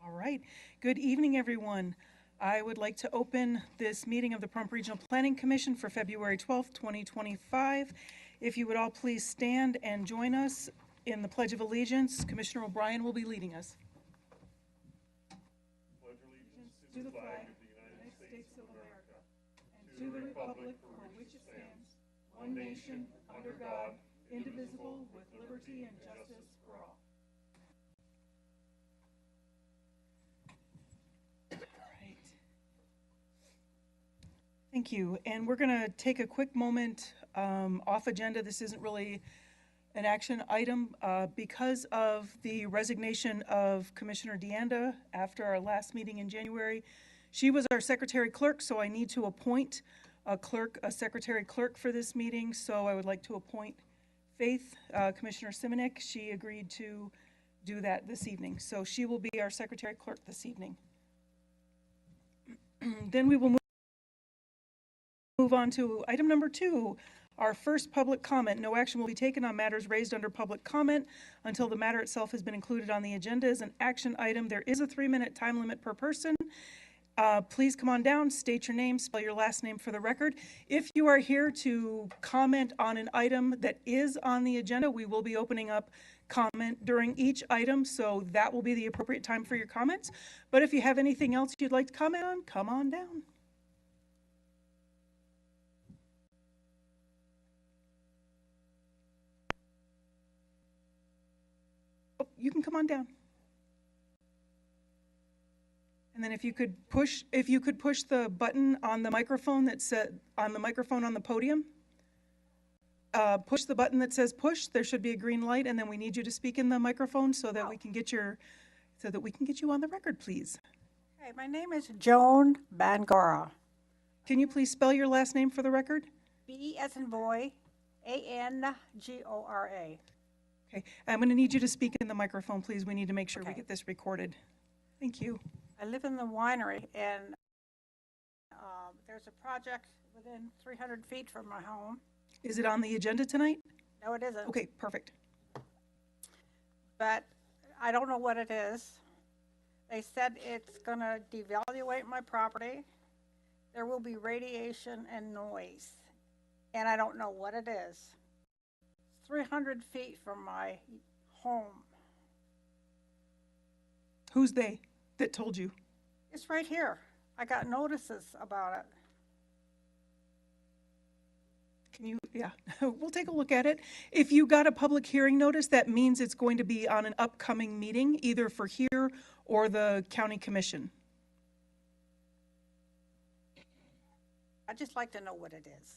All right. Good evening, everyone. I would like to open this meeting of the Pahrump Regional Planning Commission for February 12th, 2025. If you would all please stand and join us in the Pledge of Allegiance. Commissioner O'Brien will be leading us. Pledge allegiance to the flag of the United States of America and to the republic for which it stands, one nation, under God, indivisible, with liberty and justice for all. Thank you. And we're going to take a quick moment off agenda. This isn't really an action item because of the resignation of Commissioner DeAnda after our last meeting in January. She was our secretary clerk, so I need to appoint a secretary clerk for this meeting. So I would like to appoint Faith, Commissioner Simonek. She agreed to do that this evening. So she will be our secretary clerk this evening. Then we will move on to item number 2, our first public comment. No action will be taken on matters raised under public comment until the matter itself has been included on the agenda as an action item. There is a 3-minute time limit per person. Please come on down, state your name, spell your last name for the record. If you are here to comment on an item that is on the agenda, we will be opening up comment during each item, so that will be the appropriate time for your comments. But if you have anything else you'd like to comment on, come on down. You can come on down. And then if you could push the button on the microphone that said on the podium, push the button that says push. There should be a green light, and then we need you to speak in the microphone so that we can get you on the record, please. Hey, my name is Joan Bangora. Can you please spell your last name for the record? B as in boy, A-N-G-O-R-A. Okay, I'm going to need you to speak in the microphone, please. We need to make sure we Okay. get this recorded. Thank you. I live in the winery, and there's a project within 300 feet from my home. Is it on the agenda tonight? No, it isn't. Okay, perfect. But I don't know what it is. They said it's going to devaluate my property. There will be radiation and noise, and I don't know what it is. 300 feet from my home. Who's they that told you? It's right here. I got notices about it. Can you, yeah, we'll take a look at it. If you got a public hearing notice, that means it's going to be on an upcoming meeting, either for here or the county commission. I'd just like to know what it is.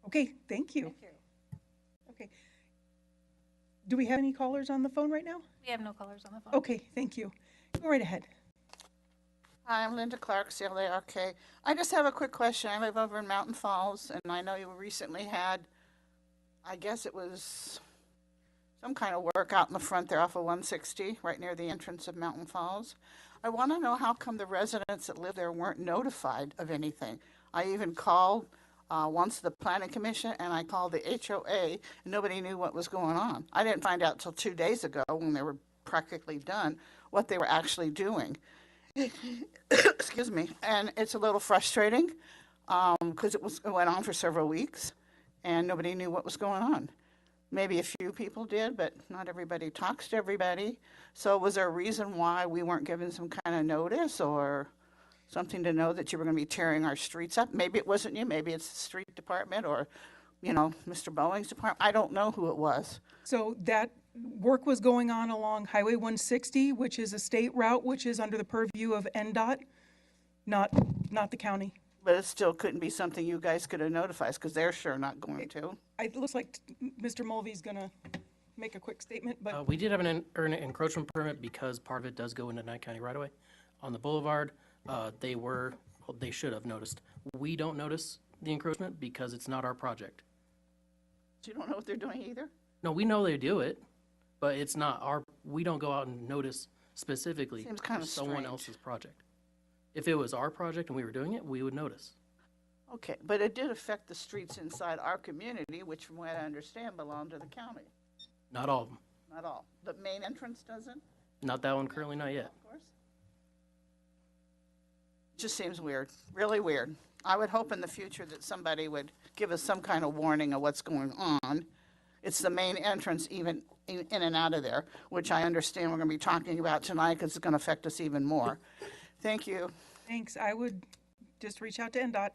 Okay, thank you. Thank you. Okay. Do we have any callers on the phone right now? We have no callers on the phone. Okay, thank you. Go right ahead. Hi, I'm Linda Clark, CLARK. I just have a quick question. I live over in Mountain Falls, and I know you recently had, I guess it was some kind of work out in the front there off of 160, right near the entrance of Mountain Falls. I want to know how come the residents that live there weren't notified of anything. I even called once the planning commission, and I called the HOA, and nobody knew what was going on. I didn't find out till 2 days ago when they were practically done what they were actually doing. Excuse me. And it's a little frustrating because it went on for several weeks, and nobody knew what was going on. Maybe a few people did, but not everybody talks to everybody. So was there a reason why we weren't given some kind of notice or something to know that you were going to be tearing our streets up? Maybe it wasn't you. Maybe it's the street department or, you know, Mr. Bowling's department. I don't know who it was. So that work was going on along Highway 160, which is a state route, which is under the purview of NDOT, not the county. But it still couldn't be something you guys could have notified us because they're sure not going to. It looks like Mr. Mulvey's going to make a quick statement, but We did have an encroachment permit because part of it does go into Knight County right away. On the boulevard, they should have noticed. We don't notice the encroachment because it's not our project. So you don't know what they're doing either? No, we know they do it, but it's not we don't go out and notice specifically Seems for kinda someone strange. else's project. If it was our project and we were doing it, we would notice. Okay, but it did affect the streets inside our community, which from what I understand belong to the county. Not all of them. Not all. The main entrance doesn't, Not that one currently, not yet. of course? Just seems weird, really weird. I would hope in the future that somebody would give us some kind of warning of what's going on. It's the main entrance even in and out of there, which I understand we're going to be talking about tonight because it's going to affect us even more. Thank you. Thanks. I would just reach out to NDOT.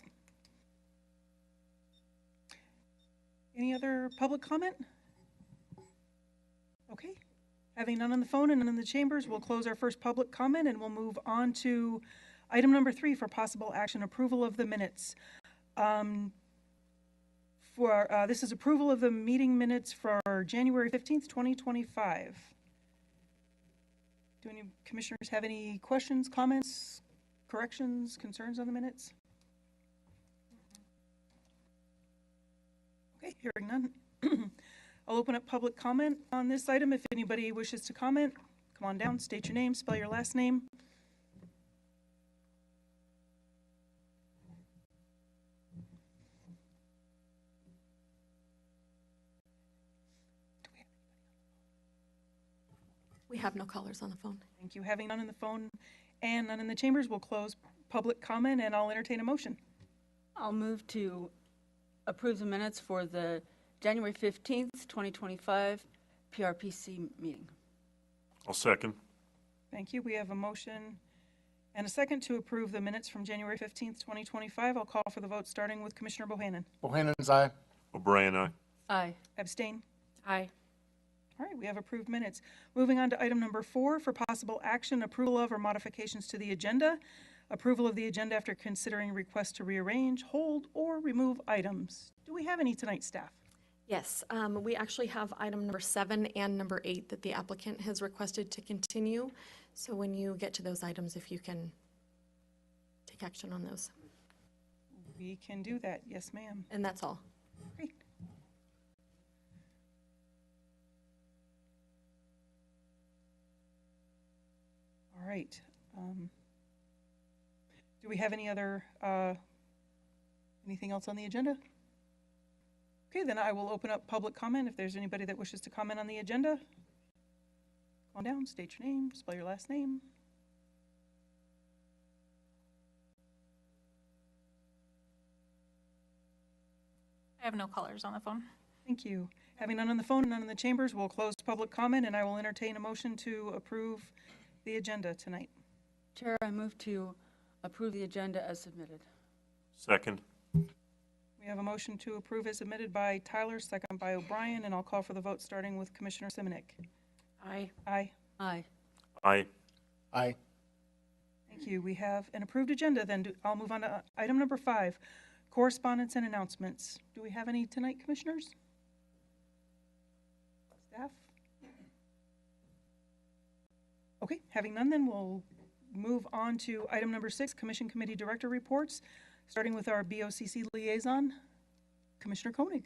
Any other public comment? Okay. Having none on the phone and none in the chambers, we'll close our first public comment and we'll move on to item number 3 for possible action, approval of the minutes. This is approval of the meeting minutes for January 15th, 2025. Do any commissioners have any questions, comments, corrections, concerns on the minutes? Okay, hearing none. I'll open up public comment on this item. If anybody wishes to comment, come on down, state your name, spell your last name. We have no callers on the phone. Thank you. Having none on the phone and none in the chambers, we'll close public comment and I'll entertain a motion. I'll move to approve the minutes for the January 15th, 2025 PRPC meeting. I'll second. Thank you. We have a motion and a second to approve the minutes from January 15th, 2025. I'll call for the vote, starting with Commissioner Bohannon. Bohannon's aye. O'Brien, aye. Aye. Abstain? Aye. All right, we have approved minutes. Moving on to item number 4 for possible action, approval of or modifications to the agenda. Approval of the agenda after considering requests to rearrange, hold, or remove items. Do we have any tonight, staff? Yes, we actually have item number 7 and number 8 that the applicant has requested to continue. So when you get to those items, if you can take action on those. We can do that. Yes, ma'am. And that's all. Great. All right. Do we have any other, anything else on the agenda? Okay, then I will open up public comment if there's anybody that wishes to comment on the agenda. Come on down, state your name, spell your last name. I have no callers on the phone. Thank you. Having none on the phone and none in the chambers, we'll close public comment and I will entertain a motion to approve the agenda tonight. Chair, I move to approve the agenda as submitted. Second. We have a motion to approve as submitted by Tyler, second by O'Brien, and I'll call for the vote, starting with Commissioner Simonek. Aye. Aye. Aye. Aye. Aye. Thank you. We have an approved agenda. Then I'll move on to item number 5, correspondence and announcements. Do we have any tonight, commissioners? Staff? Okay, having none, then we'll move on to item number 6, Commission Committee Director reports, starting with our BOCC liaison, Commissioner Koenig.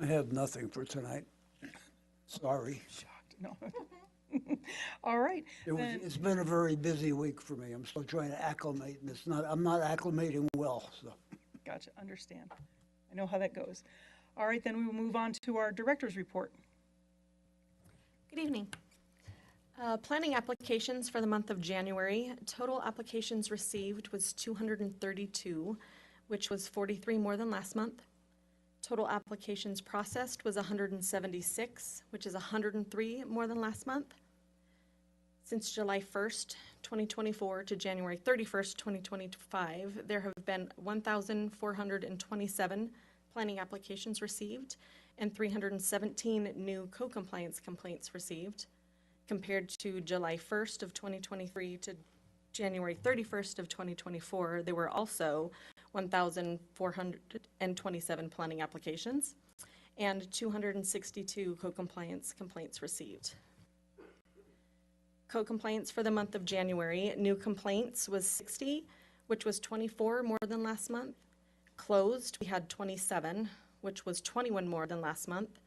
I have nothing for tonight. Sorry. Shocked. No. All right. Then- It's been a very busy week for me. I'm still trying to acclimate, and I'm not acclimating well, so. Gotcha, understand. I know how that goes. All right, then we will move on to our director's report. Good evening. Planning applications for the month of January. Total applications received was 232, which was 43 more than last month. Total applications processed was 176, which is 103 more than last month. Since July 1st, 2024 to January 31st, 2025, there have been 1,427 planning applications received and 317 new co-compliance complaints received. Compared to July 1st of 2023 to January 31st of 2024, there were also 1,427 planning applications and 262 co-compliance complaints received. Co-complaints for the month of January, new complaints was 60, which was 24 more than last month. closed, we had 27, which was 21 more than last month.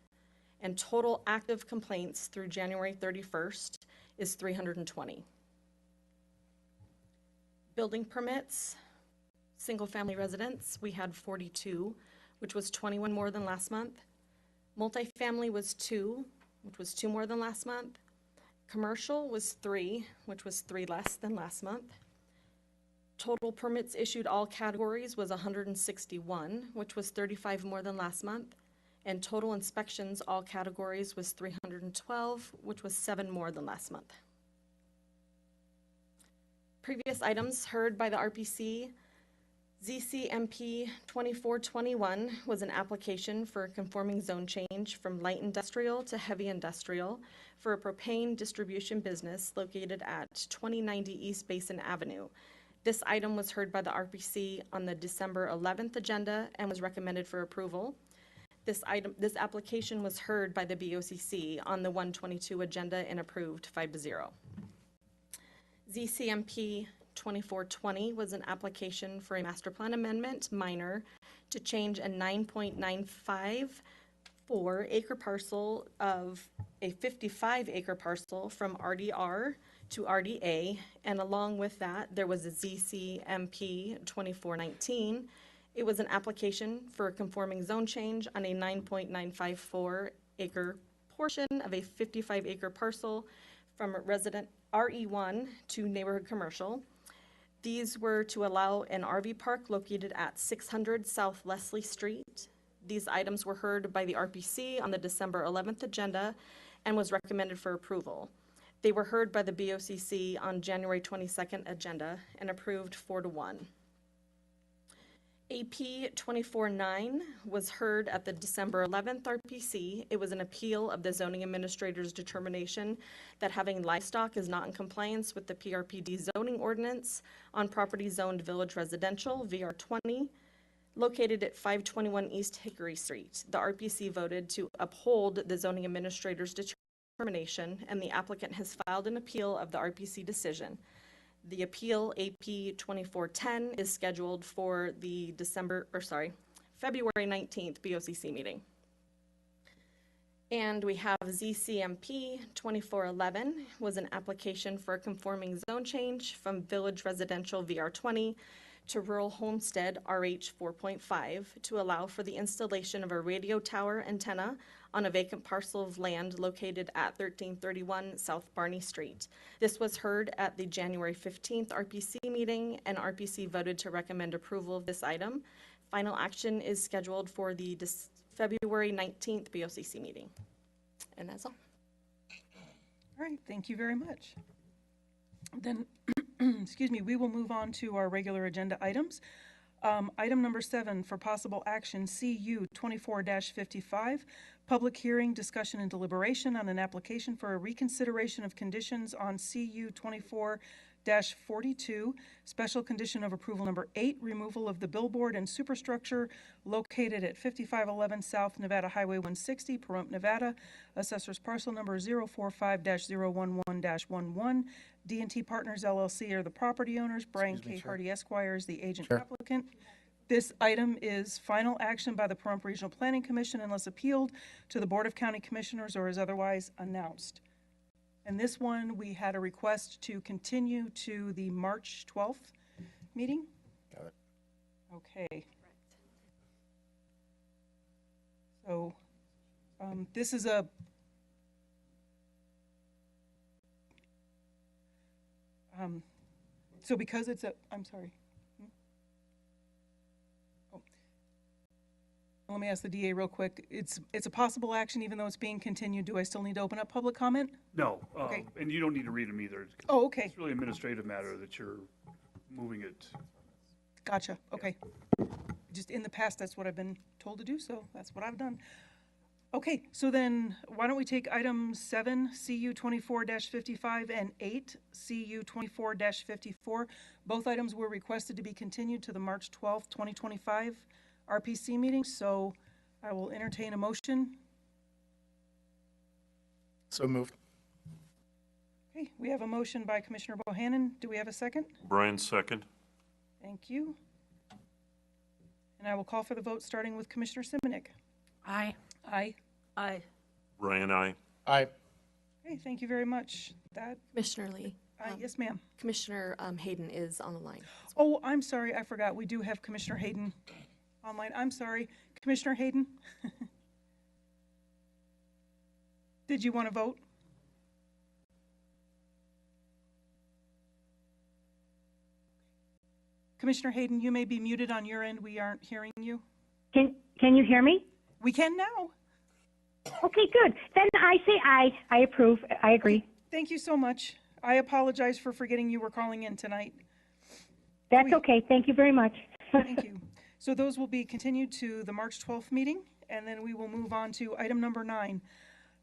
And total active complaints through January 31st is 320. Building permits, single-family residence, we had 42, which was 21 more than last month. Multifamily was 2, which was 2 more than last month. Commercial was 3, which was 3 less than last month. Total permits issued all categories was 161, which was 35 more than last month. And total inspections all categories was 312, which was 7 more than last month. Previous items heard by the RPC, ZCMP 2421 was an application for a conforming zone change from light industrial to heavy industrial for a propane distribution business located at 2090 East Basin Avenue. This item was heard by the RPC on the December 11th agenda and was recommended for approval. This application was heard by the BOCC on the 122 agenda and approved 5-0. ZCMP 2420 was an application for a master plan amendment minor to change a 9.954 acre parcel of a 55 acre parcel from RDR to RDA, and along with that, there was a ZCMP 2419. It was an application for a conforming zone change on a 9.954 acre portion of a 55 acre parcel from resident RE1 to neighborhood commercial. These were to allow an RV park located at 600 South Leslie Street. These items were heard by the RPC on the December 11th agenda and was recommended for approval. They were heard by the BOCC on January 22nd agenda and approved 4-1. AP 24-9 was heard at the December 11th RPC. It was an appeal of the zoning administrator's determination that having livestock is not in compliance with the PRPD zoning ordinance on property zoned village residential, VR20, located at 521 East Hickory Street. The RPC voted to uphold the zoning administrator's determination, and the applicant has filed an appeal of the RPC decision. The appeal, AP 2410, is scheduled for the February 19th BOCC meeting. And we have ZCMP 2411 was an application for a conforming zone change from Village Residential VR20 to Rural Homestead RH 4.5 to allow for the installation of a radio tower antenna on a vacant parcel of land located at 1331 South Barney Street. This was heard at the January 15th RPC meeting, and RPC voted to recommend approval of this item. Final action is scheduled for the February 19th BOCC meeting. And that's all. All right, thank you very much. Then, excuse me, we will move on to our regular agenda items. Item number 7 for possible action, CU 24-55, public hearing, discussion, and deliberation on an application for a reconsideration of conditions on CU 24-42, special condition of approval number 8, removal of the billboard and superstructure located at 5511 South Nevada Highway 160, Pahrump, Nevada, assessor's parcel number 045-011-11. D&T Partners LLC are the property owners. Brian K. Hardy Esquire is the agent applicant. This item is final action by the Pahrump Regional Planning Commission unless appealed to the Board of County Commissioners or is otherwise announced. And this one, we had a request to continue to the March 12th meeting. Got it. Okay. So this is a so because it's a, I'm sorry. Oh. Let me ask the DA real quick. It's a possible action even though it's being continued. Do I still need to open up public comment? No, Okay. and you don't need to read them either. Oh, okay. It's really an administrative matter that you're moving it. Gotcha. Okay. Just in the past, that's what I've been told to do, so that's what I've done. Okay, so then why don't we take item 7, CU 24-55, and 8, CU 24-54. Both items were requested to be continued to the March 12th, 2025 RPC meeting, so I will entertain a motion. So moved. Okay, we have a motion by Commissioner Bohannon. Do we have a second? Brian, second. Thank you. And I will call for the vote, starting with Commissioner Simonik. Aye. Aye. Aye. Brian, I. Aye. Okay, thank you very much. That, Commissioner Lee. yes, ma'am. Commissioner Hayden is on the line. Oh, I'm sorry, I forgot. We do have Commissioner Hayden online. I'm sorry. Commissioner Hayden? Did you want to vote? Commissioner Hayden, you may be muted on your end. We aren't hearing you. Can you hear me? We can now. Okay, good. Then I say aye. I approve. I agree. Thank you so much. I apologize for forgetting you were calling in tonight. That's okay. Thank you very much. Thank you. So those will be continued to the March 12th meeting, and then we will move on to item number 9.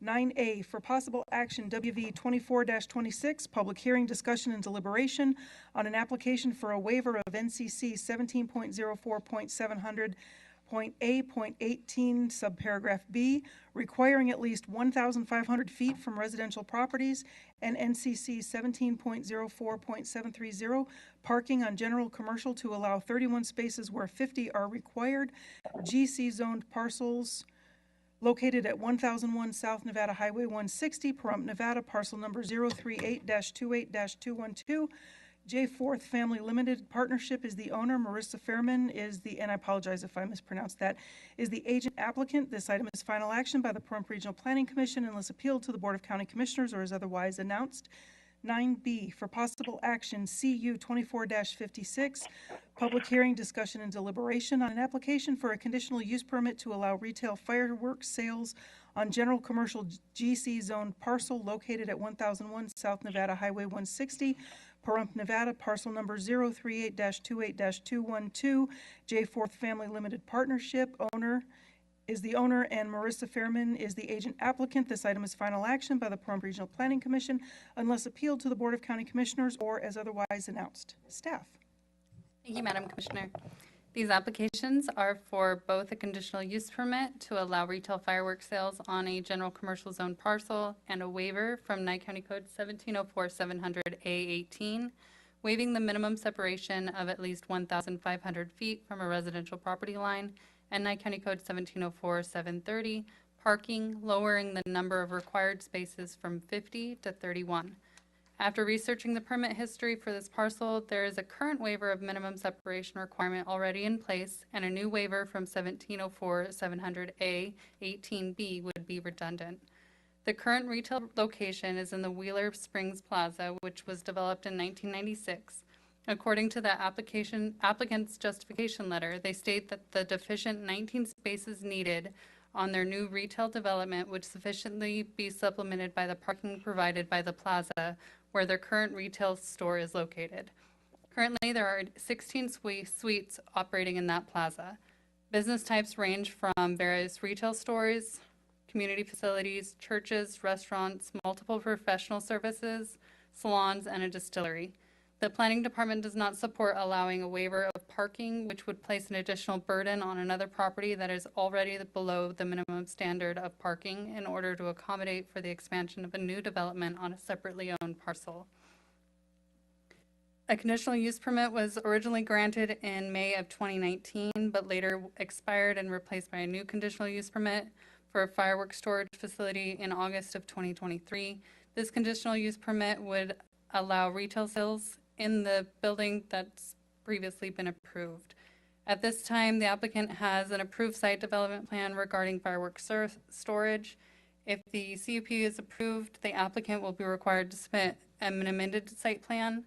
9A for possible action, WV 24-26, public hearing, discussion, and deliberation on an application for a waiver of NCC 17.04.700.A.18 subparagraph B, requiring at least 1,500 feet from residential properties, and NCC 17.04.730, parking on general commercial to allow 31 spaces where 50 are required, GC zoned parcels located at 1001 South Nevada Highway 160, Pahrump, Nevada, parcel number 038-28-212. J. Fourth Family Limited Partnership is the owner. Marissa Fairman is the, and I apologize if I mispronounced that, is the agent applicant. This item is final action by the Pahrump Regional Planning Commission unless appealed to the Board of County Commissioners or is otherwise announced. 9B for possible action, CU 24-56, public hearing, discussion, and deliberation on an application for a conditional use permit to allow retail fireworks sales on general commercial GC zoned parcel located at 1001 South Nevada Highway 160, Pahrump, Nevada, parcel number 038-28-212. J. Fourth Family Limited Partnership is the owner, and Marissa Fairman is the agent applicant. This item is final action by the Pahrump Regional Planning Commission unless appealed to the Board of County Commissioners or as otherwise announced. Staff. Thank you, Madam Commissioner. These applications are for both a conditional use permit to allow retail fireworks sales on a general commercial zone parcel and a waiver from Nye County Code 1704-700A18, waiving the minimum separation of at least 1,500 feet from a residential property line, and Nye County Code 1704-730, parking, lowering the number of required spaces from 50 to 31. After researching the permit history for this parcel, there is a current waiver of minimum separation requirement already in place, and a new waiver from 1704-700A18B would be redundant. The current retail location is in the Wheeler Springs Plaza, which was developed in 1996. According to the applicant's justification letter, they state that the deficient 19 spaces needed on their new retail development would sufficiently be supplemented by the parking provided by the plaza where their current retail store is located. Currently, there are 16 suites operating in that plaza. Business types range from various retail stores, community facilities, churches, restaurants, multiple professional services, salons, and a distillery. The Planning Department does not support allowing a waiver of parking, which would place an additional burden on another property that is already below the minimum standard of parking in order to accommodate for the expansion of a new development on a separately owned parcel. A conditional use permit was originally granted in May of 2019, but later expired and replaced by a new conditional use permit for a fireworks storage facility in August of 2023. This conditional use permit would allow retail sales in the building that's previously been approved. At this time, the applicant has an approved site development plan regarding fireworks storage. If the CUP is approved, the applicant will be required to submit an amended site plan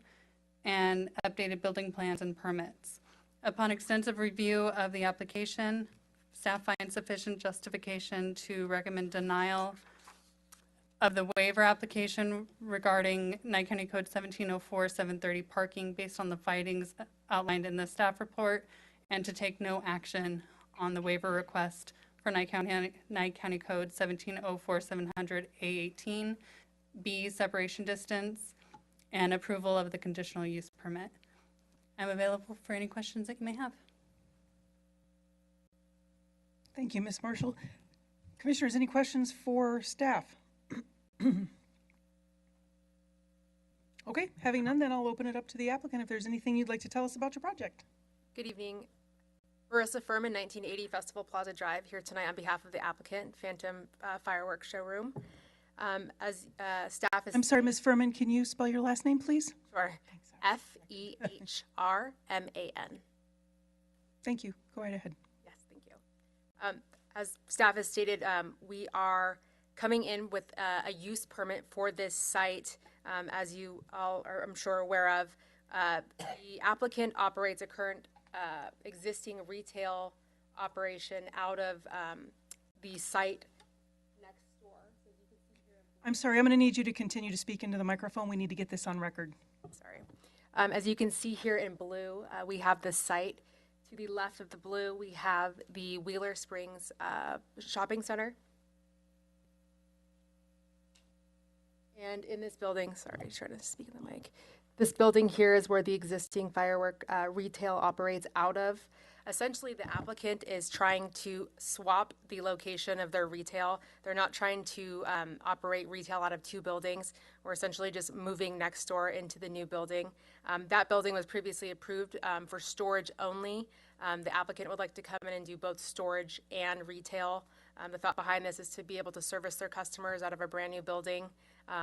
and updated building plans and permits. Upon extensive review of the application, staff finds sufficient justification to recommend denial of the waiver application regarding Nye County Code 1704-730 parking based on the findings outlined in the staff report, and to take no action on the waiver request for Nye County Code 1704-700A18, B, separation distance, and approval of the conditional use permit. I'm available for any questions that you may have. Thank you, Ms. Marshall. Commissioners, any questions for staff? Okay, having none, then I'll open it up to the applicant if there's anything you'd like to tell us about your project. Good evening. Marissa Furman, 1980 Festival Plaza Drive, here tonight on behalf of the applicant, Phantom Fireworks Showroom. As staff is... I'm sorry, Ms. Furman, can you spell your last name, please? Sure. Fehrman. Thank you. Go right ahead. Yes, thank you. As staff has stated, we are coming in with a use permit for this site. As you all are, I'm sure, aware of, the applicant operates a current existing retail operation out of the site next door. So you can see here. I'm sorry, I'm going to need you to continue to speak into the microphone. We need to get this on record. Sorry. As you can see here in blue, we have the site. To the left of the blue, we have the Wheeler Springs Shopping Center. And in this building, sorry, trying to speak in the mic. This building here is where the existing firework retail operates out of. Essentially, the applicant is trying to swap the location of their retail. They're not trying to operate retail out of two buildings. We're essentially just moving next door into the new building. That building was previously approved for storage only. The applicant would like to come in and do both storage and retail. The thought behind this is to be able to service their customers out of a brand new building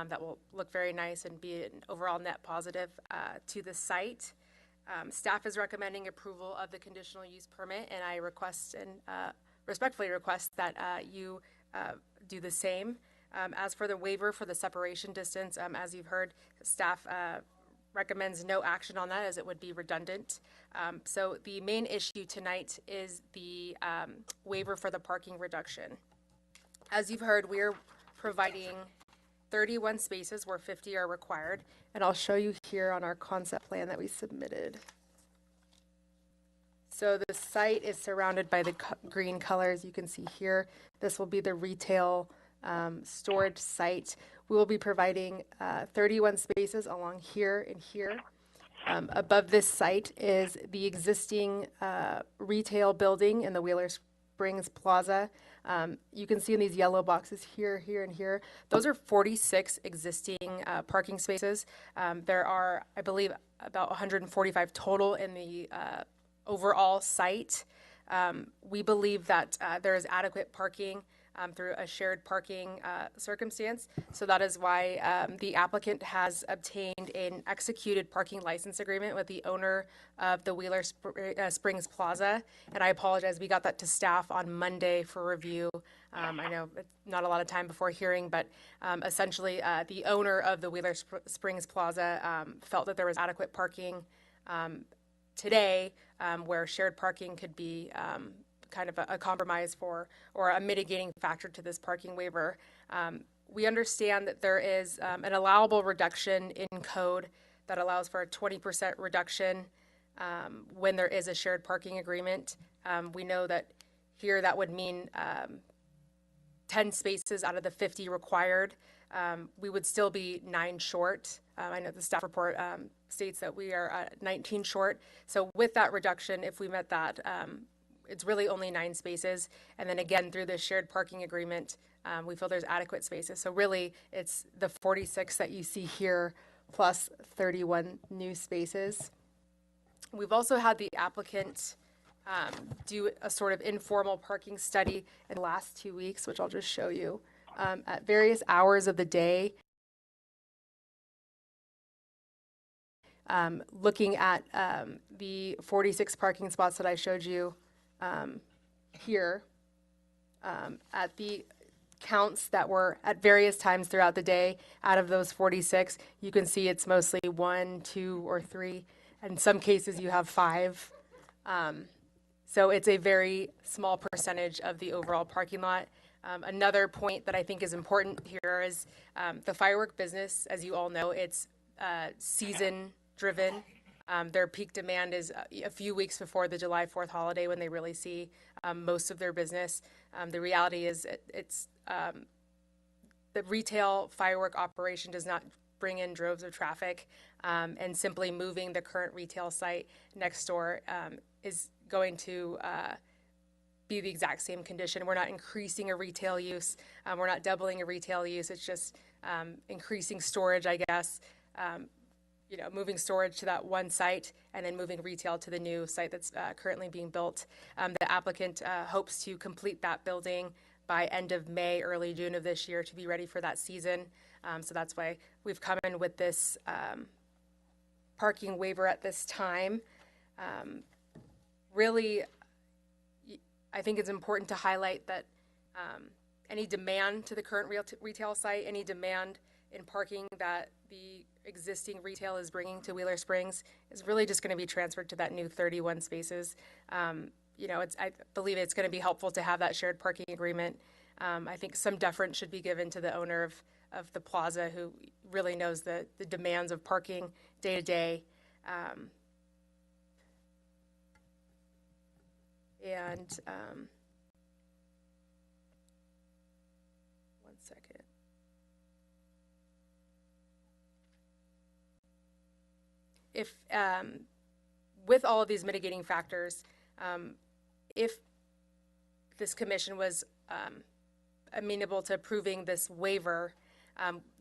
that will look very nice and be an overall net positive to the site. Staff is recommending approval of the conditional use permit, and I request and respectfully request that you do the same. As for the waiver for the separation distance, as you've heard, staff recommends no action on that as it would be redundant. So the main issue tonight is the waiver for the parking reduction. As you've heard, we're providing 31 spaces where 50 are required, and I'll show you here on our concept plan that we submitted. So the site is surrounded by the green colors you can see here. This will be the retail storage site. We will be providing 31 spaces along here and here. Above this site is the existing retail building in the Wheeler Springs Plaza. You can see in these yellow boxes here, here, and here, those are 46 existing parking spaces. There are, I believe, about 145 total in the overall site. We believe that there is adequate parking through a shared parking circumstance. So that is why the applicant has obtained an executed parking license agreement with the owner of the Wheeler Springs Plaza. And I apologize, we got that to staff on Monday for review. I know it's not a lot of time before hearing, but essentially the owner of the Wheeler Springs Plaza felt that there was adequate parking today where shared parking could be kind of a compromise for, or a mitigating factor to this parking waiver. We understand that there is an allowable reduction in code that allows for a 20% reduction when there is a shared parking agreement. We know that here that would mean 10 spaces out of the 50 required. We would still be 9 short. I know the staff report states that we are at 19 short. So with that reduction, if we met that, it's really only 9 spaces. And then again, through this shared parking agreement, we feel there's adequate spaces. So really, it's the 46 that you see here plus 31 new spaces. We've also had the applicant do a sort of informal parking study in the last 2 weeks, which I'll just show you, at various hours of the day. Looking at the 46 parking spots that I showed you here, at the counts that were at various times throughout the day, out of those 46, you can see it's mostly 1, 2, or 3. In some cases, you have 5. So it's a very small percentage of the overall parking lot. Another point that I think is important here is the firework business, as you all know, it's season driven. Their peak demand is a few weeks before the July 4th holiday when they really see most of their business. The reality is it's the retail firework operation does not bring in droves of traffic, and simply moving the current retail site next door is going to be the exact same condition. We're not increasing a retail use. We're not doubling a retail use. It's just increasing storage, I guess. moving storage to that one site and then moving retail to the new site that's currently being built. The applicant hopes to complete that building by end of May, early June of this year to be ready for that season. So that's why we've come in with this parking waiver at this time. Really, I think it's important to highlight that any demand to the current retail site, any demand in parking that the existing retail is bringing to Wheeler Springs is really just going to be transferred to that new 31 spaces. I believe it's going to be helpful to have that shared parking agreement. I think some deference should be given to the owner of the plaza who really knows the demands of parking day to day. One second. If, with all of these mitigating factors, if this commission was amenable to approving this waiver,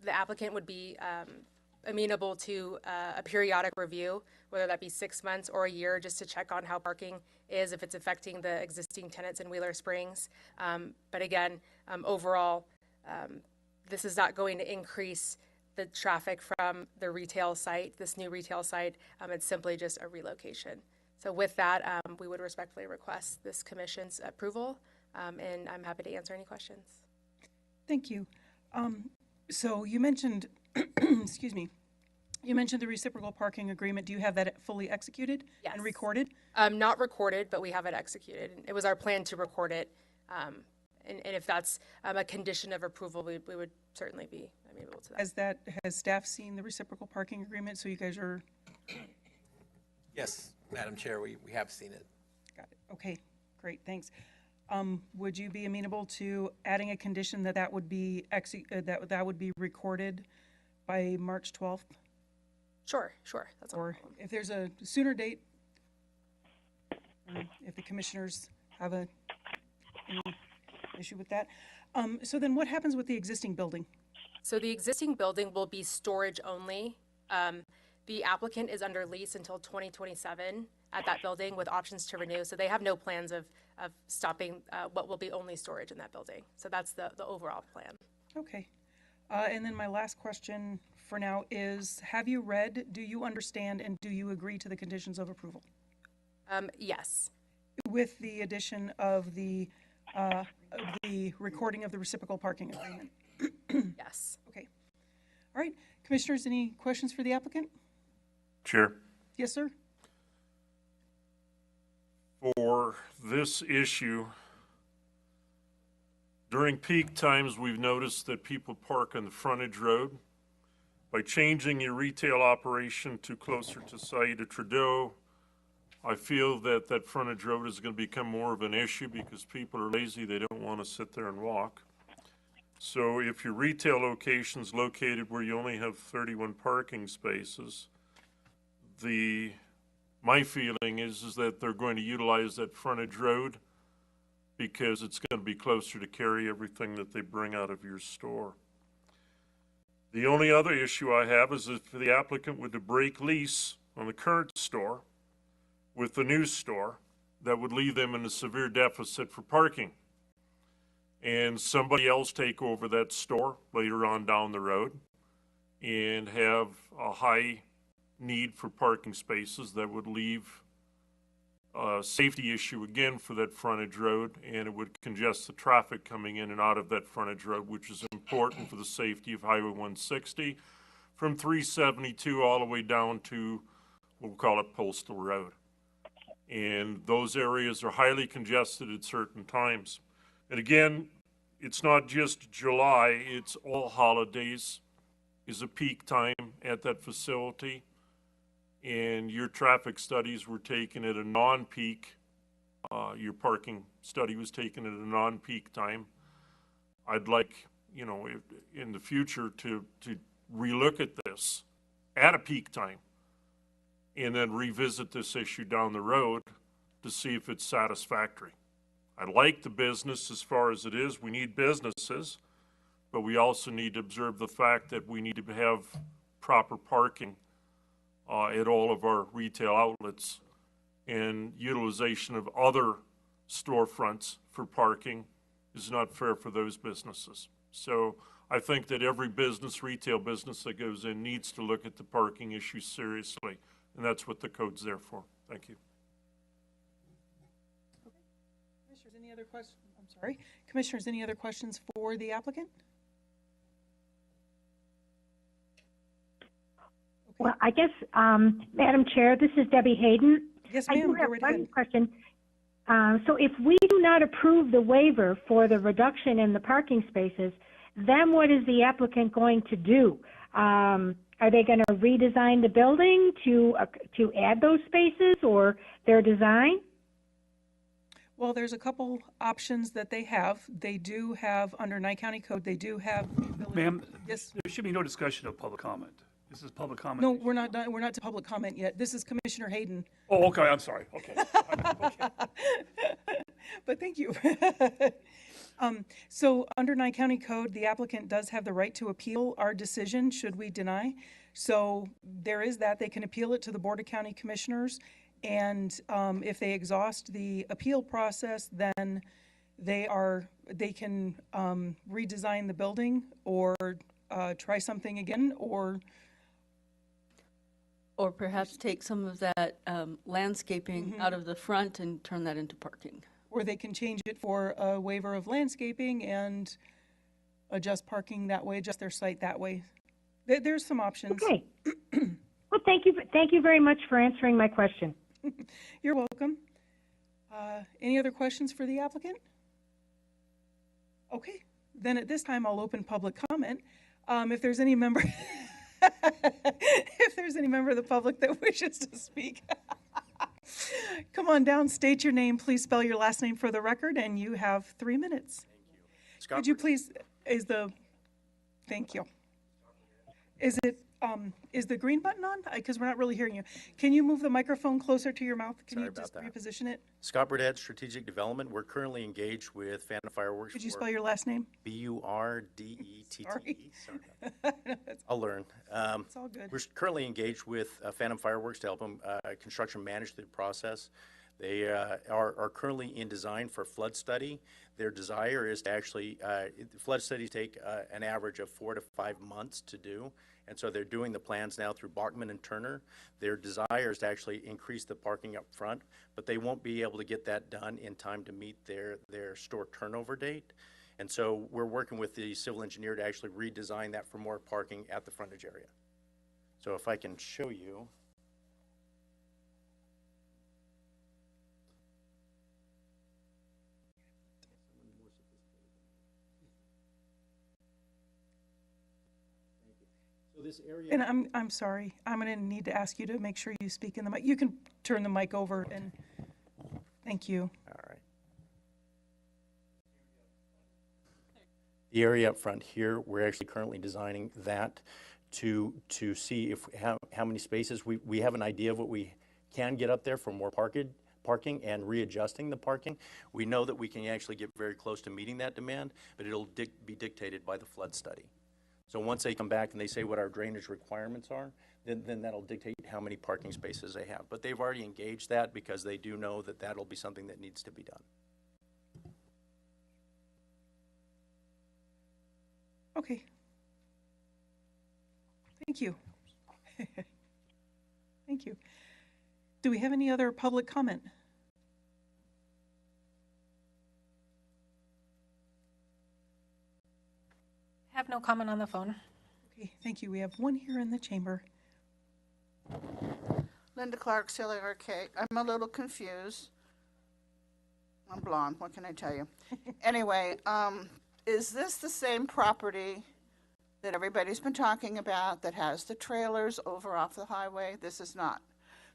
the applicant would be amenable to a periodic review, whether that be 6 months or a year, just to check on how parking is, if it's affecting the existing tenants in Wheeler Springs. But again, overall, this is not going to increase the traffic from the retail site, this new retail site. It's simply just a relocation. So with that, we would respectfully request this commission's approval, and I'm happy to answer any questions. Thank you. So you mentioned, excuse me, you mentioned the reciprocal parking agreement. Do you have that fully executed Yes. and recorded? Not recorded, but we have it executed. It was our plan to record it. And if that's a condition of approval, we would certainly be amenable to that. Has staff seen the reciprocal parking agreement? So you guys are, Yes, Madam Chair, we have seen it. got it. Okay, great, thanks. Would you be amenable to adding a condition that would be that would be recorded by March 12th? Sure. That's Or if there's a sooner date, if the commissioners have any issue with that. So then what happens with the existing building? So the existing building will be storage only. The applicant is under lease until 2027 at that building with options to renew. So they have no plans of stopping what will be only storage in that building. So that's the overall plan. Okay. And then my last question for now is, have you read, do you understand, and do you agree to the conditions of approval? Yes. With the addition of the recording of the reciprocal parking agreement? Yes. Okay. All right. Commissioners, any questions for the applicant? Chair. Yes, sir. For this issue, during peak times, we've noticed that people park on the frontage road. By changing your retail operation to closer to site at Trudeau, I feel that that frontage road is going to become more of an issue because people are lazy. They don't want to sit there and walk. So if your retail location's located where you only have 31 parking spaces, my feeling is that they're going to utilize that frontage road because it's going to be closer to carry everything that they bring out of your store. The only other issue I have is if the applicant were to break lease on the current store with the new store, that would leave them in a severe deficit for parking. And somebody else take over that store later on down the road and have a high need for parking spaces that would leave a safety issue again for that frontage road, and it would congest the traffic coming in and out of that frontage road, which is important for the safety of Highway 160 from 372 all the way down to, we'll call it Postal Road. And those areas are highly congested at certain times. And again, it's not just July, it's all holidays is a peak time at that facility. And your traffic studies were taken at a non-peak, your parking study was taken at a non-peak time. I'd like, in the future to relook at this at a peak time and then revisit this issue down the road to see if it's satisfactory. I like the business as far as it is. We need businesses, but we also need to observe the fact that we need to have proper parking at all of our retail outlets, and utilization of other storefronts for parking is not fair for those businesses. So I think that every business, retail business that goes in needs to look at the parking issue seriously, and that's what the code's there for. Thank you. Commissioners, any other questions? I'm sorry. Commissioners, any other questions for the applicant? Well, I guess, Madam Chair, this is Debbie Hayden. Yes, I do ma'am. have Go right one ahead. question. So if we do not approve the waiver for the reduction in the parking spaces, then what is the applicant going to do? Are they going to redesign the building to add those spaces or their design? Well, there's a couple options that they have. They do have, under Nye County Code, they do have the ability. Ma'am, Yes. there should be no discussion of public comment. This is public comment. No, we're not done. We're not to public comment yet. This is Commissioner Hayden. Oh, okay, I'm sorry, okay. But thank you. So under Nye County Code, the applicant does have the right to appeal our decision should we deny. So there is that. They can appeal it to the Board of County Commissioners. And if they exhaust the appeal process, then they can redesign the building or try something again, or perhaps take some of that landscaping out of the front and turn that into parking. or they can change it for a waiver of landscaping and adjust parking that way, adjust their site that way. There's some options. Okay. Well, thank you very much for answering my question. You're welcome. Any other questions for the applicant? Okay, then at this time I'll open public comment. If there's any member, if there's any member of the public that wishes to speak, come on down, state your name, please spell your last name for the record, and you have 3 minutes. Scott, Could you please, thank you. Is the green button on? Because we're not really hearing you. Can you move the microphone closer to your mouth? Can Sorry you about just that. reposition it? Scott Burdett, Strategic Development. We're currently engaged with Phantom Fireworks. Could you spell your last name? Burdette. Sorry. Sorry about that. I'll learn. It's all good. We're currently engaged with Phantom Fireworks to help them construction manage the process. They are currently in design for flood study. Their desire is to actually, flood studies take an average of 4 to 5 months to do. And so they're doing the plans now through Bachman and Turner. Their desire is to actually increase the parking up front, but they won't be able to get that done in time to meet their store turnover date. And so we're working with the civil engineer to actually redesign that for more parking at the frontage area. So if I can show you. This area. And I'm sorry, I'm going to need to ask you to make sure you speak in the mic. You can turn the mic over and, thank you. All right. The area up front here, we're actually currently designing that to see if how many spaces. We have an idea of what we can get up there for more parking and readjusting the parking. We know that we can actually get very close to meeting that demand, but it'll be dictated by the flood study. So once they come back and they say what our drainage requirements are, then that'll dictate how many parking spaces they have. But they've already engaged that because they do know that that'll be something that needs to be done. Okay. Thank you. Thank you. Do we have any other public comment? Have no comment on the phone. Okay, thank you. We have one here in the chamber. Linda Clark, CLARK. I'm a little confused. I'm blonde, what can I tell you? Anyway, is this the same property that everybody's been talking about that has the trailers over off the highway? This is not.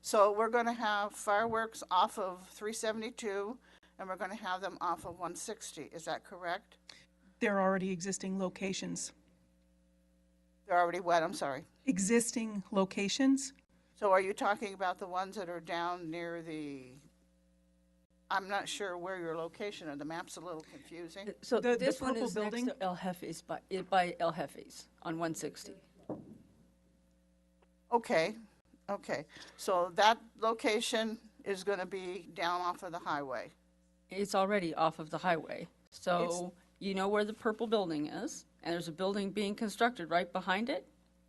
So we're going to have fireworks off of 372 and we're going to have them off of 160. Is that correct? They're already existing locations. They're already what? I'm sorry. Existing locations? So are you talking about the ones that are down near the, I'm not sure where your location is. The map's a little confusing. So The this one purple is building? next to El Jefe's, by El Jefe's on 160. Okay. Okay, so that location is gonna be down off of the highway. It's already off of the highway. So you know where the purple building is, and there's a building being constructed right behind it.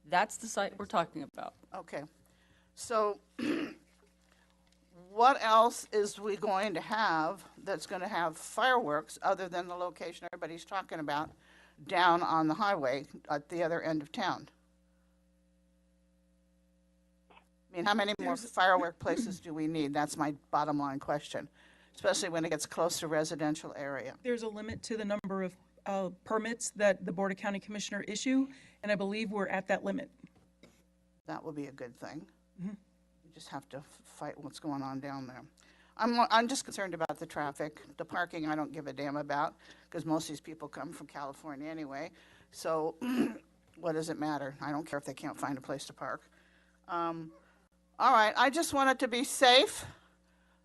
That's the site we're talking about. Okay, so what else is we going to have that's gonna have fireworks other than the location everybody's talking about down on the highway at the other end of town? I mean, how many more firework places do we need? That's my bottom line question, especially when it gets close to residential area. There's a limit to the number of permits that the Board of County Commissioner issue, and I believe we're at that limit. That will be a good thing. You just have to fight what's going on down there. I'm just concerned about the traffic. The parking I don't give a damn about, because most of these people come from California anyway. So what does it matter? I don't care if they can't find a place to park. All right, I just want it to be safe.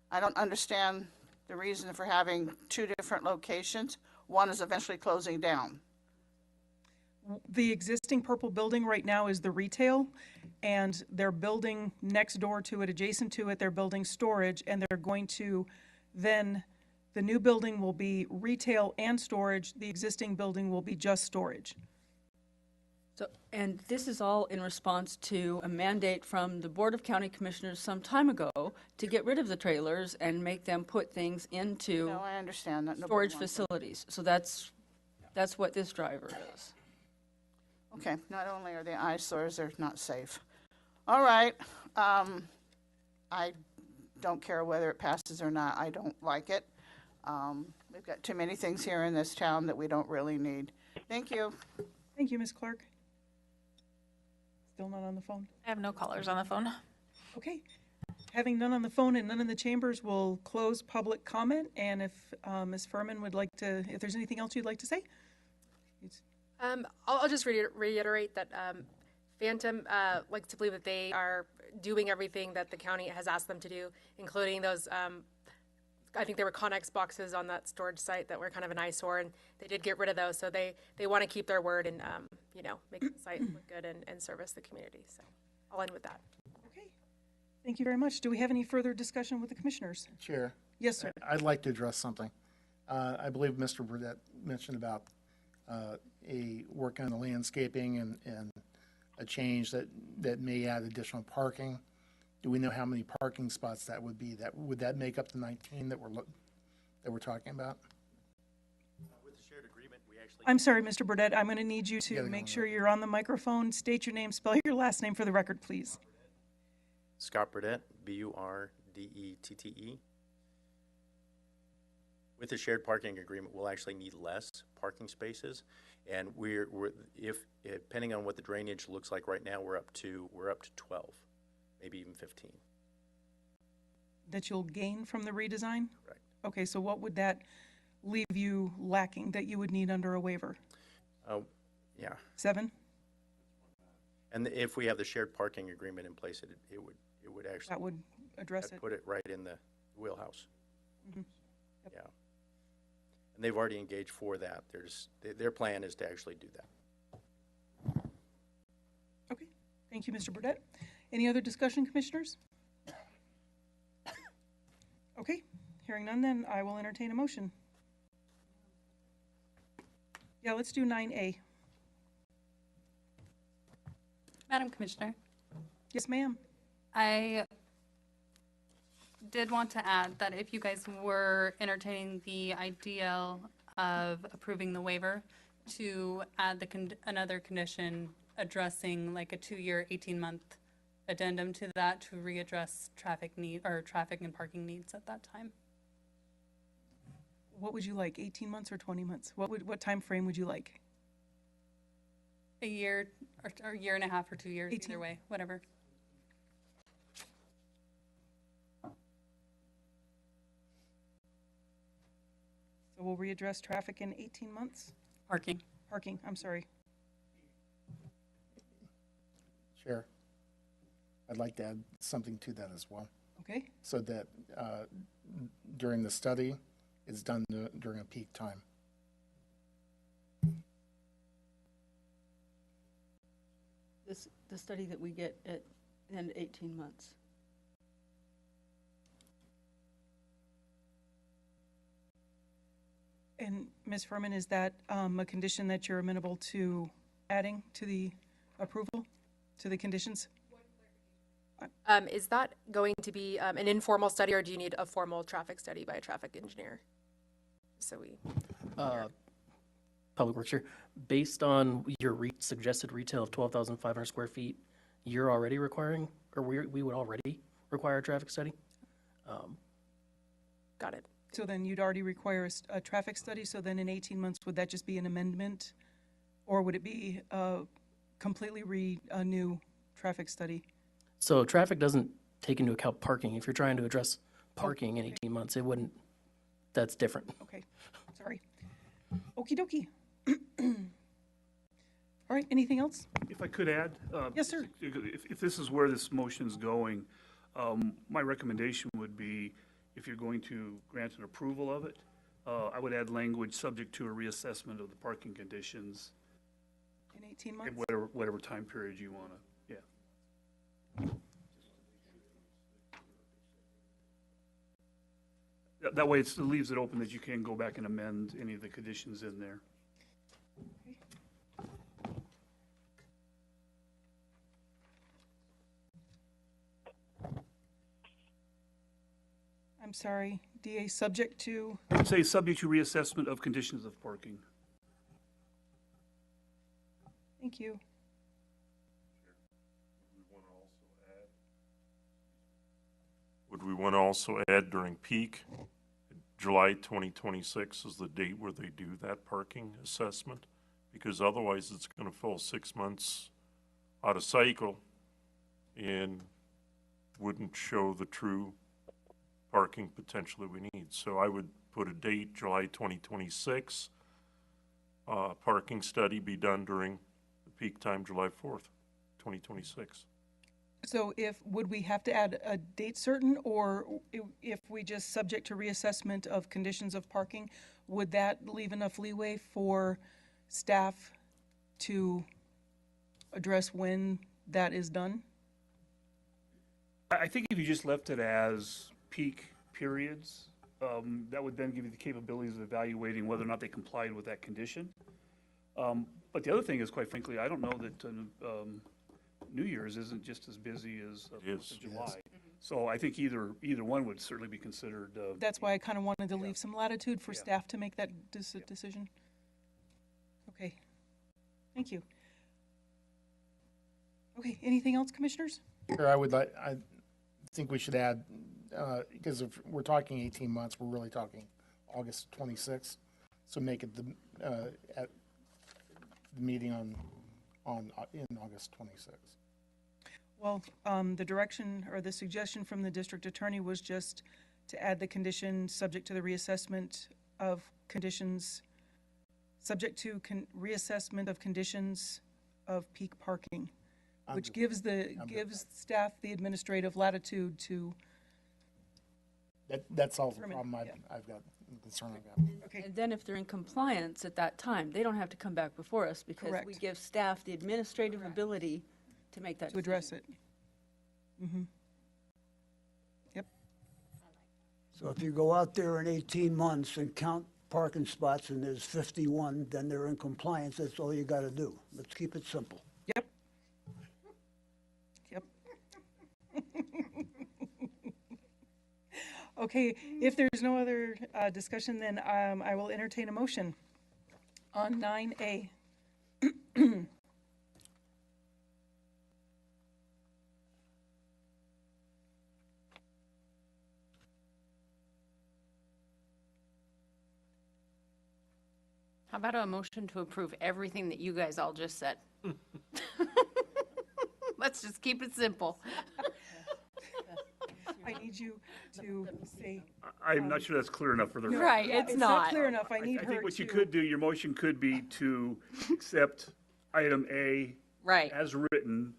I don't understand the reason for having two different locations. One is eventually closing down. The existing purple building right now is the retail, and they're building next door to it, adjacent to it, they're building storage, and they're going to then, the new building will be retail and storage, the existing building will be just storage. So, and this is all in response to a mandate from the Board of County Commissioners some time ago to get rid of the trailers and make them put things into No, I understand that. Nobody storage wants facilities. So that's what this driver is. Okay, not only are they eyesores, they're not safe. All right, I don't care whether it passes or not. I don't like it. We've got too many things here in this town that we don't really need. Thank you. Thank you, Ms. Clark. Still not on the phone? I have no callers on the phone. Okay. Having none on the phone and none in the chambers, we'll close public comment, and if Ms. Furman would like to, if there's anything else you'd like to say? I'll just reiterate that Phantom likes to believe that they are doing everything that the county has asked them to do, including those, I think there were Connex boxes on that storage site that were kind of an eyesore, and they did get rid of those. So they want to keep their word and, make the site look good and service the community. So I'll end with that. Okay. Thank you very much. Do we have any further discussion with the commissioners? Chair. Yes, sir. I'd like to address something. I believe Mr. Burdette mentioned about a work on the landscaping and a change that may add additional parking. Do we know how many parking spots that would be? Would that make up the 19 that we're talking about? With the shared agreement, we actually. I'm sorry, Mr. Burdette, I'm going to need you to make sure you're on the microphone. State your name, spell your last name for the record, please. Scott Burdette, Burdette. With the shared parking agreement, we'll actually need less parking spaces, and if depending on what the drainage looks like right now, we're up to 12, maybe even 15. That you'll gain from the redesign? Right. Okay, so what would that leave you lacking that you would need under a waiver? Yeah. 7? And if we have the shared parking agreement in place, it would actually. That would address it? Put it right in the wheelhouse. Mm-hmm. Yep. Yeah. And they've already engaged for that. Their plan is to actually do that. Okay, thank you, Mr. Burdette. Any other discussion, commissioners? Okay, hearing none, then I will entertain a motion. Yeah, let's do 9A. Madam Commissioner, Yes, ma'am. I did want to add that if you guys were entertaining the idea of approving the waiver, to add another condition addressing like a 2-year, 18-month addendum to that to readdress traffic and parking needs at that time. What would you like, 18 months or 20 months? What time frame would you like? A year or a year and a half or 2 years, 18. either way, whatever. So we'll readdress traffic in 18 months? Parking. Parking, I'm sorry. Chair, I'd like to add something to that as well. Okay, So that during the study, it's done during a peak time. The study that we get at And 18 months. And Ms. Furman, is that a condition that you're amenable to adding to the approval, to the conditions? Is that going to be an informal study, or do you need a formal traffic study by a traffic engineer? So we. Public Works here, based on your suggested retail of 12,500 square feet, you're already requiring, or we would already require a traffic study? Got it. So then you'd already require a traffic study, so then in 18 months, would that just be an amendment? Or would it be completely a new traffic study? So traffic doesn't take into account parking. If you're trying to address parking in 18 months, it wouldn't, that's different. Okay, sorry. Okie dokie. All right, anything else? If I could add? Yes, sir. If this is where this motion's going, my recommendation would be, if you're going to grant an approval of it, I would add language subject to a reassessment of the parking conditions In 18 months? in whatever time period you want to, yeah. That way it leaves it open that you can go back and amend any of the conditions in there. I'm sorry, DA, subject to? I would say subject to reassessment of conditions of parking. Thank you. Would we want to also add during peak, July 2026 is the date where they do that parking assessment? Because otherwise it's going to fall 6 months out of cycle and wouldn't show the true parking potential that we need. So I would put a date, July 2026, parking study be done during the peak time, July 4th, 2026. So would we have to add a date certain, or if we just subject to reassessment of conditions of parking, would that leave enough leeway for staff to address when that is done? I think if you just left it as peak periods, that would then give you the capabilities of evaluating whether or not they complied with that condition. But the other thing is, quite frankly, I don't know that New Year's isn't just as busy as July. So I think either one would certainly be considered. That's why I kind of wanted to leave some latitude for staff to make that decision. Okay, thank you. Okay, anything else, commissioners? Sure, I think we should add, because if we're talking 18 months, we're really talking August 26th. So make it at the meeting in August 26th. Well, the direction or the suggestion from the district attorney was just to add the condition subject to the reassessment of conditions, subject to reassessment of conditions of peak parking, which gives staff the administrative latitude to. That solves the problem I've got, the concern I've got. Okay. And then if they're in compliance at that time, they don't have to come back before us because Correct. we give staff the administrative ability to make that To address it. Mm-hmm. Yep. So if you go out there in 18 months and count parking spots and there's 51, then they're in compliance. That's all you got to do. Let's keep it simple. Yep. Yep. Okay, if there's no other discussion, then I will entertain a motion on 9A. How about a motion to approve everything that you guys all just said? Let's just keep it simple. I need you to say. I'm not sure that's clear enough for the. No, Right, it's not. clear enough. I need I her think what you to- could do, your motion could be to accept item A Right. as written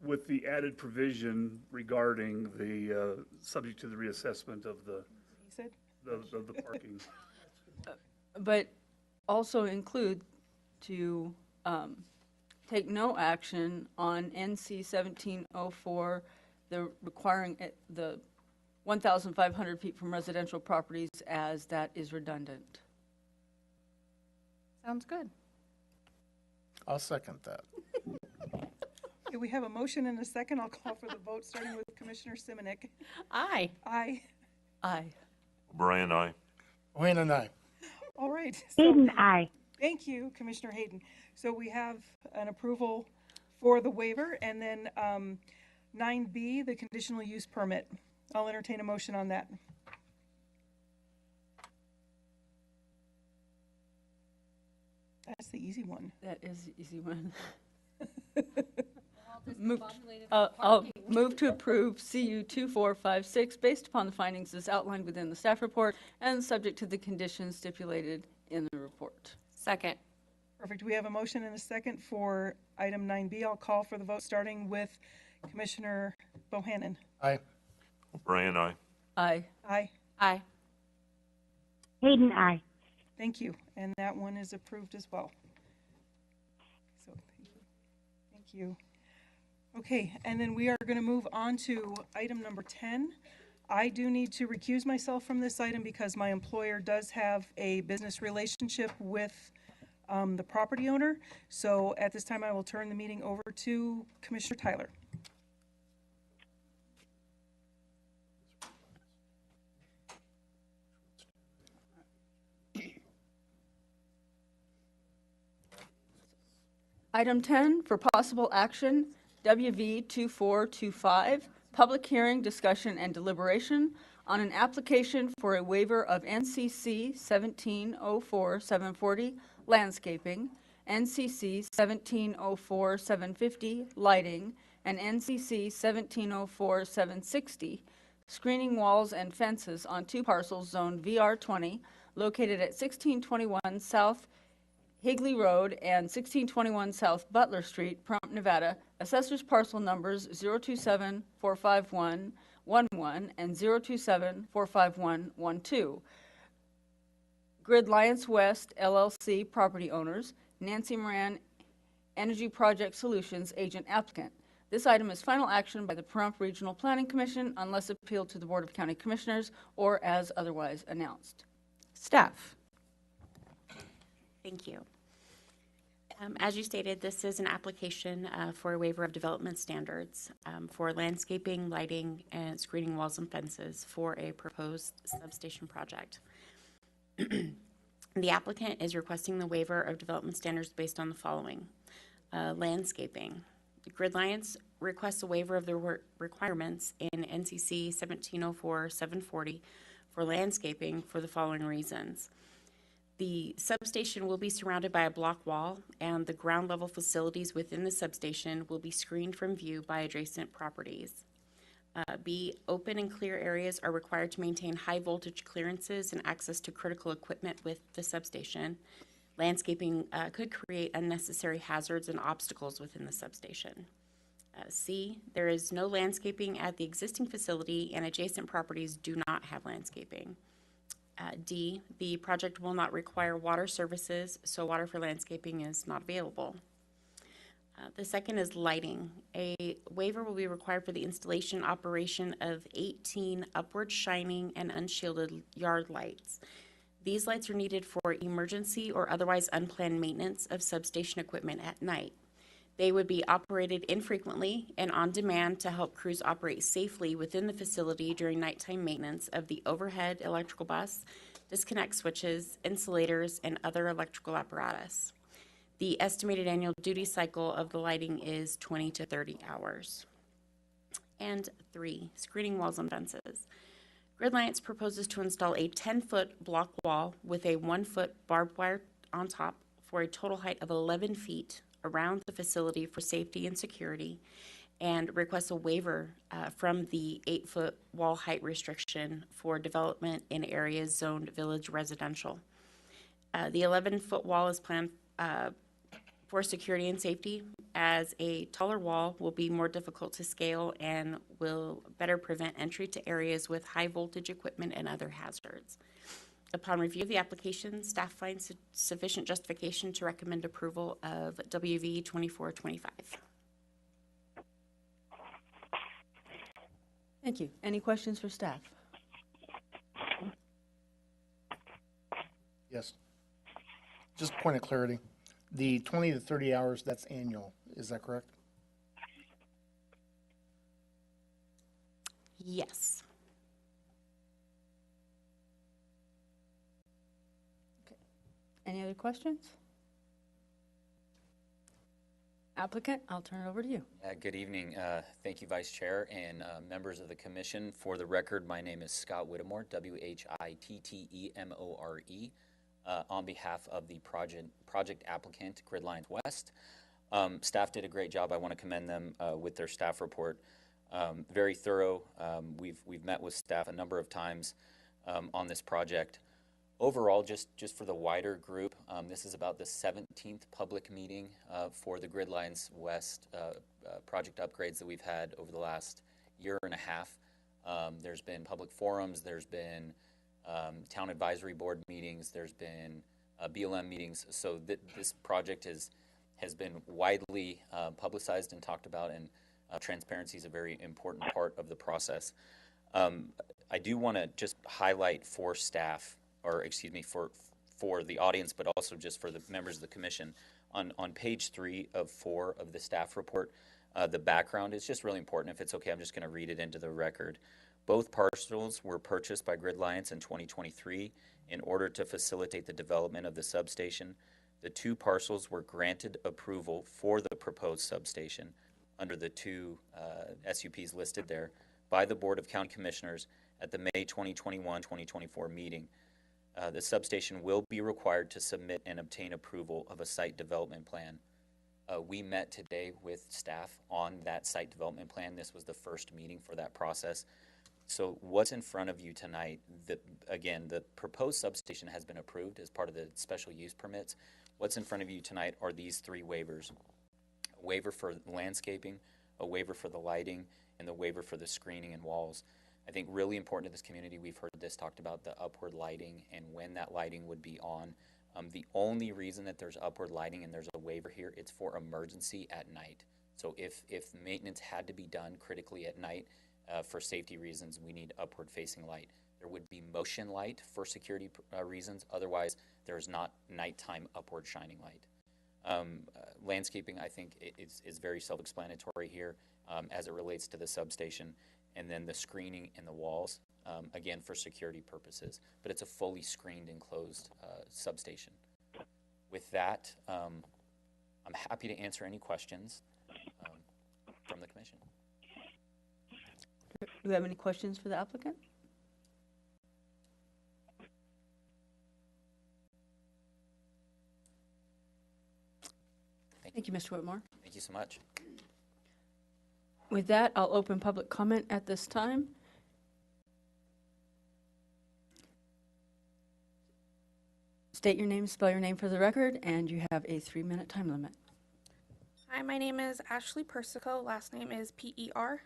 with the added provision regarding the, subject to the reassessment of the, He said? of the parking. But also include to take no action on NC 1704, the requiring the 1,500 feet from residential properties, as that is redundant. Sounds good. I'll second that. Okay, we have a motion and a second. I'll call for the vote, starting with Commissioner Simonik. Aye. Aye. Aye. Brian, I. Wayne and I. All right. So, Hayden, aye. thank you, Commissioner Hayden. So we have an approval for the waiver, and then 9B, the conditional use permit. I'll entertain a motion on that. That's the easy one. That is the easy one. I'll move to approve CU 2456 based upon the findings as outlined within the staff report and subject to the conditions stipulated in the report. Second. Perfect. We have a motion and a second for item 9B. I'll call for the vote, starting with Commissioner Bohannon. Aye. Brian, I. Aye. Aye. Aye. Hayden, aye. Thank you. And that one is approved as well. So, thank you. Okay, and then we are going to move on to item number 10. I do need to recuse myself from this item because my employer does have a business relationship with the property owner. So at this time, I will turn the meeting over to Commissioner Tyler. Item 10 for possible action, WV 2425, public hearing, discussion, and deliberation on an application for a waiver of NCC 1704-740 landscaping, NCC 1704-750 lighting, and NCC 1704-760 screening walls and fences on two parcels zoned VR20 located at 1621 South Higley Road and 1621 South Butler Street, Pahrump, Nevada, assessors parcel numbers 027-451-11 and 027-451-12. Grid Alliance West LLC property owners, Nancy Moran, Energy Project Solutions agent applicant. This item is final action by the Pahrump Regional Planning Commission unless appealed to the Board of County Commissioners or as otherwise announced. Staff. Thank you. As you stated, this is an application for a waiver of development standards for landscaping, lighting, and screening walls and fences for a proposed substation project. The applicant is requesting the waiver of development standards based on the following. Landscaping. The Grid Alliance requests a waiver of the requirements in NCC 1704-740 for landscaping for the following reasons. The substation will be surrounded by a block wall, and the ground level facilities within the substation will be screened from view by adjacent properties. B, open and clear areas are required to maintain high voltage clearances and access to critical equipment with the substation. Landscaping could create unnecessary hazards and obstacles within the substation. C, there is no landscaping at the existing facility and adjacent properties do not have landscaping. D, the project will not require water services, so water for landscaping is not available. The second is lighting. A waiver will be required for the installation and operation of 18 upward shining and unshielded yard lights. These lights are needed for emergency or otherwise unplanned maintenance of substation equipment at night. They would be operated infrequently and on demand to help crews operate safely within the facility during nighttime maintenance of the overhead electrical bus, disconnect switches, insulators, and other electrical apparatus. The estimated annual duty cycle of the lighting is 20 to 30 hours. And 3, screening walls and fences. Grid Alliance proposes to install a 10-foot block wall with a 1-foot barbed wire on top for a total height of 11 feet around the facility for safety and security, and requests a waiver from the 8-foot wall height restriction for development in areas zoned village residential. The 11-foot wall is planned for security and safety, as a taller wall will be more difficult to scale and will better prevent entry to areas with high voltage equipment and other hazards. Upon review of the application, staff finds sufficient justification to recommend approval of WV 2425. Thank you. Any questions for staff? Yes. Just point of clarity. The 20 to 30 hours, that's annual. Is that correct? Yes. Any other questions? Applicant, I'll turn it over to you. Good evening. Thank you, Vice Chair and members of the Commission. For the record, my name is Scott Whittemore, Whittemore, on behalf of the project applicant, Gridlines West. Staff did a great job. I want to commend them with their staff report. Very thorough. We've met with staff a number of times on this project. Overall, just for the wider group, this is about the 17th public meeting for the Gridlines West project upgrades that we've had over the last year and a half. There's been public forums, there's been town advisory board meetings, there's been BLM meetings. So this project has been widely publicized and talked about, and transparency is a very important part of the process. I do want to just highlight for staff, or excuse me, for the audience, but also just for the members of the commission, on page 3 of 4 of the staff report, the background is just really important. If it's okay, I'm just going to read it into the record. Both parcels were purchased by Gridlines in 2023 in order to facilitate the development of the substation. The 2 parcels were granted approval for the proposed substation under the 2 SUPs listed there by the Board of County Commissioners at the May 2021-2024 meeting. The substation will be required to submit and obtain approval of a site development plan. We met today with staff on that site development plan. This was the first meeting for that process. So what's in front of you tonight, again, the proposed substation has been approved as part of the special use permits. What's in front of you tonight are these 3 waivers. A waiver for landscaping, a waiver for the lighting, and the waiver for the screening and walls. I think really important to this community, we've heard this talked about, the upward lighting and when that lighting would be on. The only reason that there's upward lighting and there's a waiver here, it's for emergency at night. So if maintenance had to be done critically at night for safety reasons, we need upward facing light. There would be motion light for security reasons. Otherwise, there's not nighttime upward shining light. Landscaping, I think, is very self-explanatory here as it relates to the substation. And then the screening in the walls, again, for security purposes. But it's a fully screened, enclosed substation. With that, I'm happy to answer any questions from the commission. Do we have any questions for the applicant? Thank you, Mr. Whitmore. Thank you so much. With that, I'll open public comment at this time. State your name, spell your name for the record, and you have a 3-minute time limit. Hi, my name is Ashley Persico. Last name is Persico.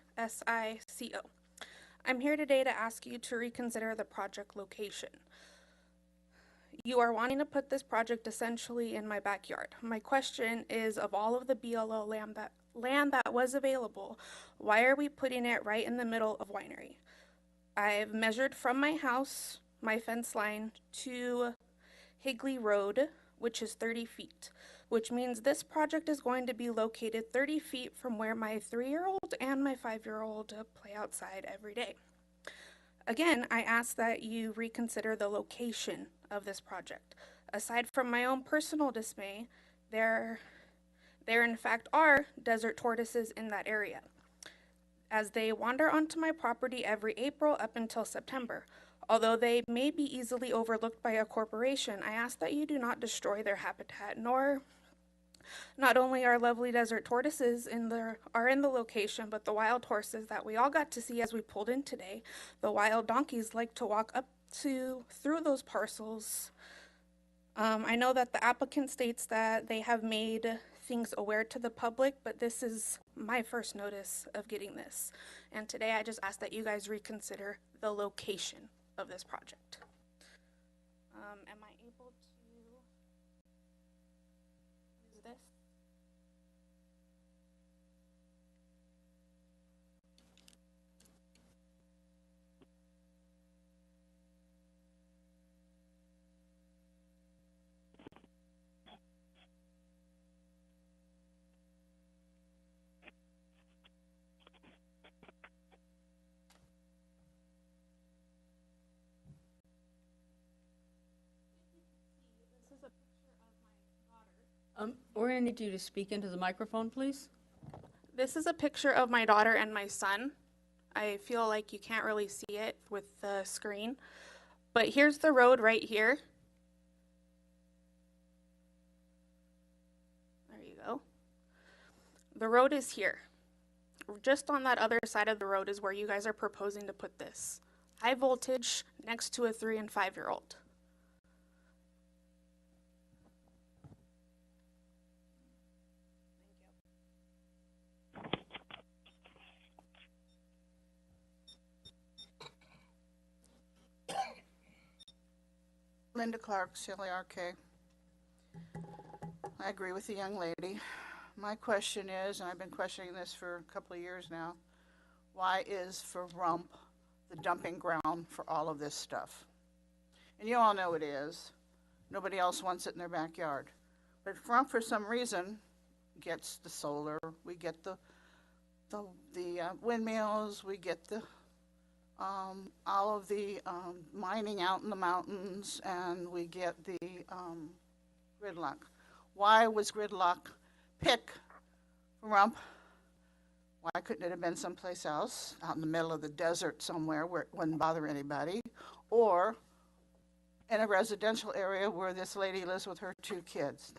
I'm here today to ask you to reconsider the project location. You are wanting to put this project essentially in my backyard. My question is, of all of the BLO land that was available, why are we putting it right in the middle of winery? I've measured from my house, my fence line, to Higley Road, which is 30 feet, which means this project is going to be located 30 feet from where my 3-year-old and my 5-year-old play outside every day. Again, I ask that you reconsider the location of this project. Aside from my own personal dismay, there in fact are desert tortoises in that area, as they wander onto my property every April up until September. Although they may be easily overlooked by a corporation, I ask that you do not destroy their habitat, nor not only are lovely desert tortoises are in the location, but the wild horses that we all got to see as we pulled in today. The wild donkeys like to walk up through those parcels. I know that the applicant states that they have made things aware to the public, but this is my first notice of getting this. And today I just ask that you guys reconsider the location of this project. Am I able to use this? We're going to need you to speak into the microphone, please. This is a picture of my daughter and my son. I feel like you can't really see it with the screen. But here's the road right here. There you go. The road is here. Just on that other side of the road is where you guys are proposing to put this. High voltage next to a 3- and 5-year-old. Linda Clark, CLARK. I agree with the young lady. My question is, and I've been questioning this for a couple of years now, why is Pahrump the dumping ground for all of this stuff? And you all know it is. Nobody else wants it in their backyard. But Pahrump, for some reason, gets the solar, we get the windmills, we get the all of the mining out in the mountains, and we get the gridlock. Why was gridlock picked Pahrump? Why couldn't it have been someplace else, out in the middle of the desert somewhere where it wouldn't bother anybody, or in a residential area where this lady lives with her 2 kids,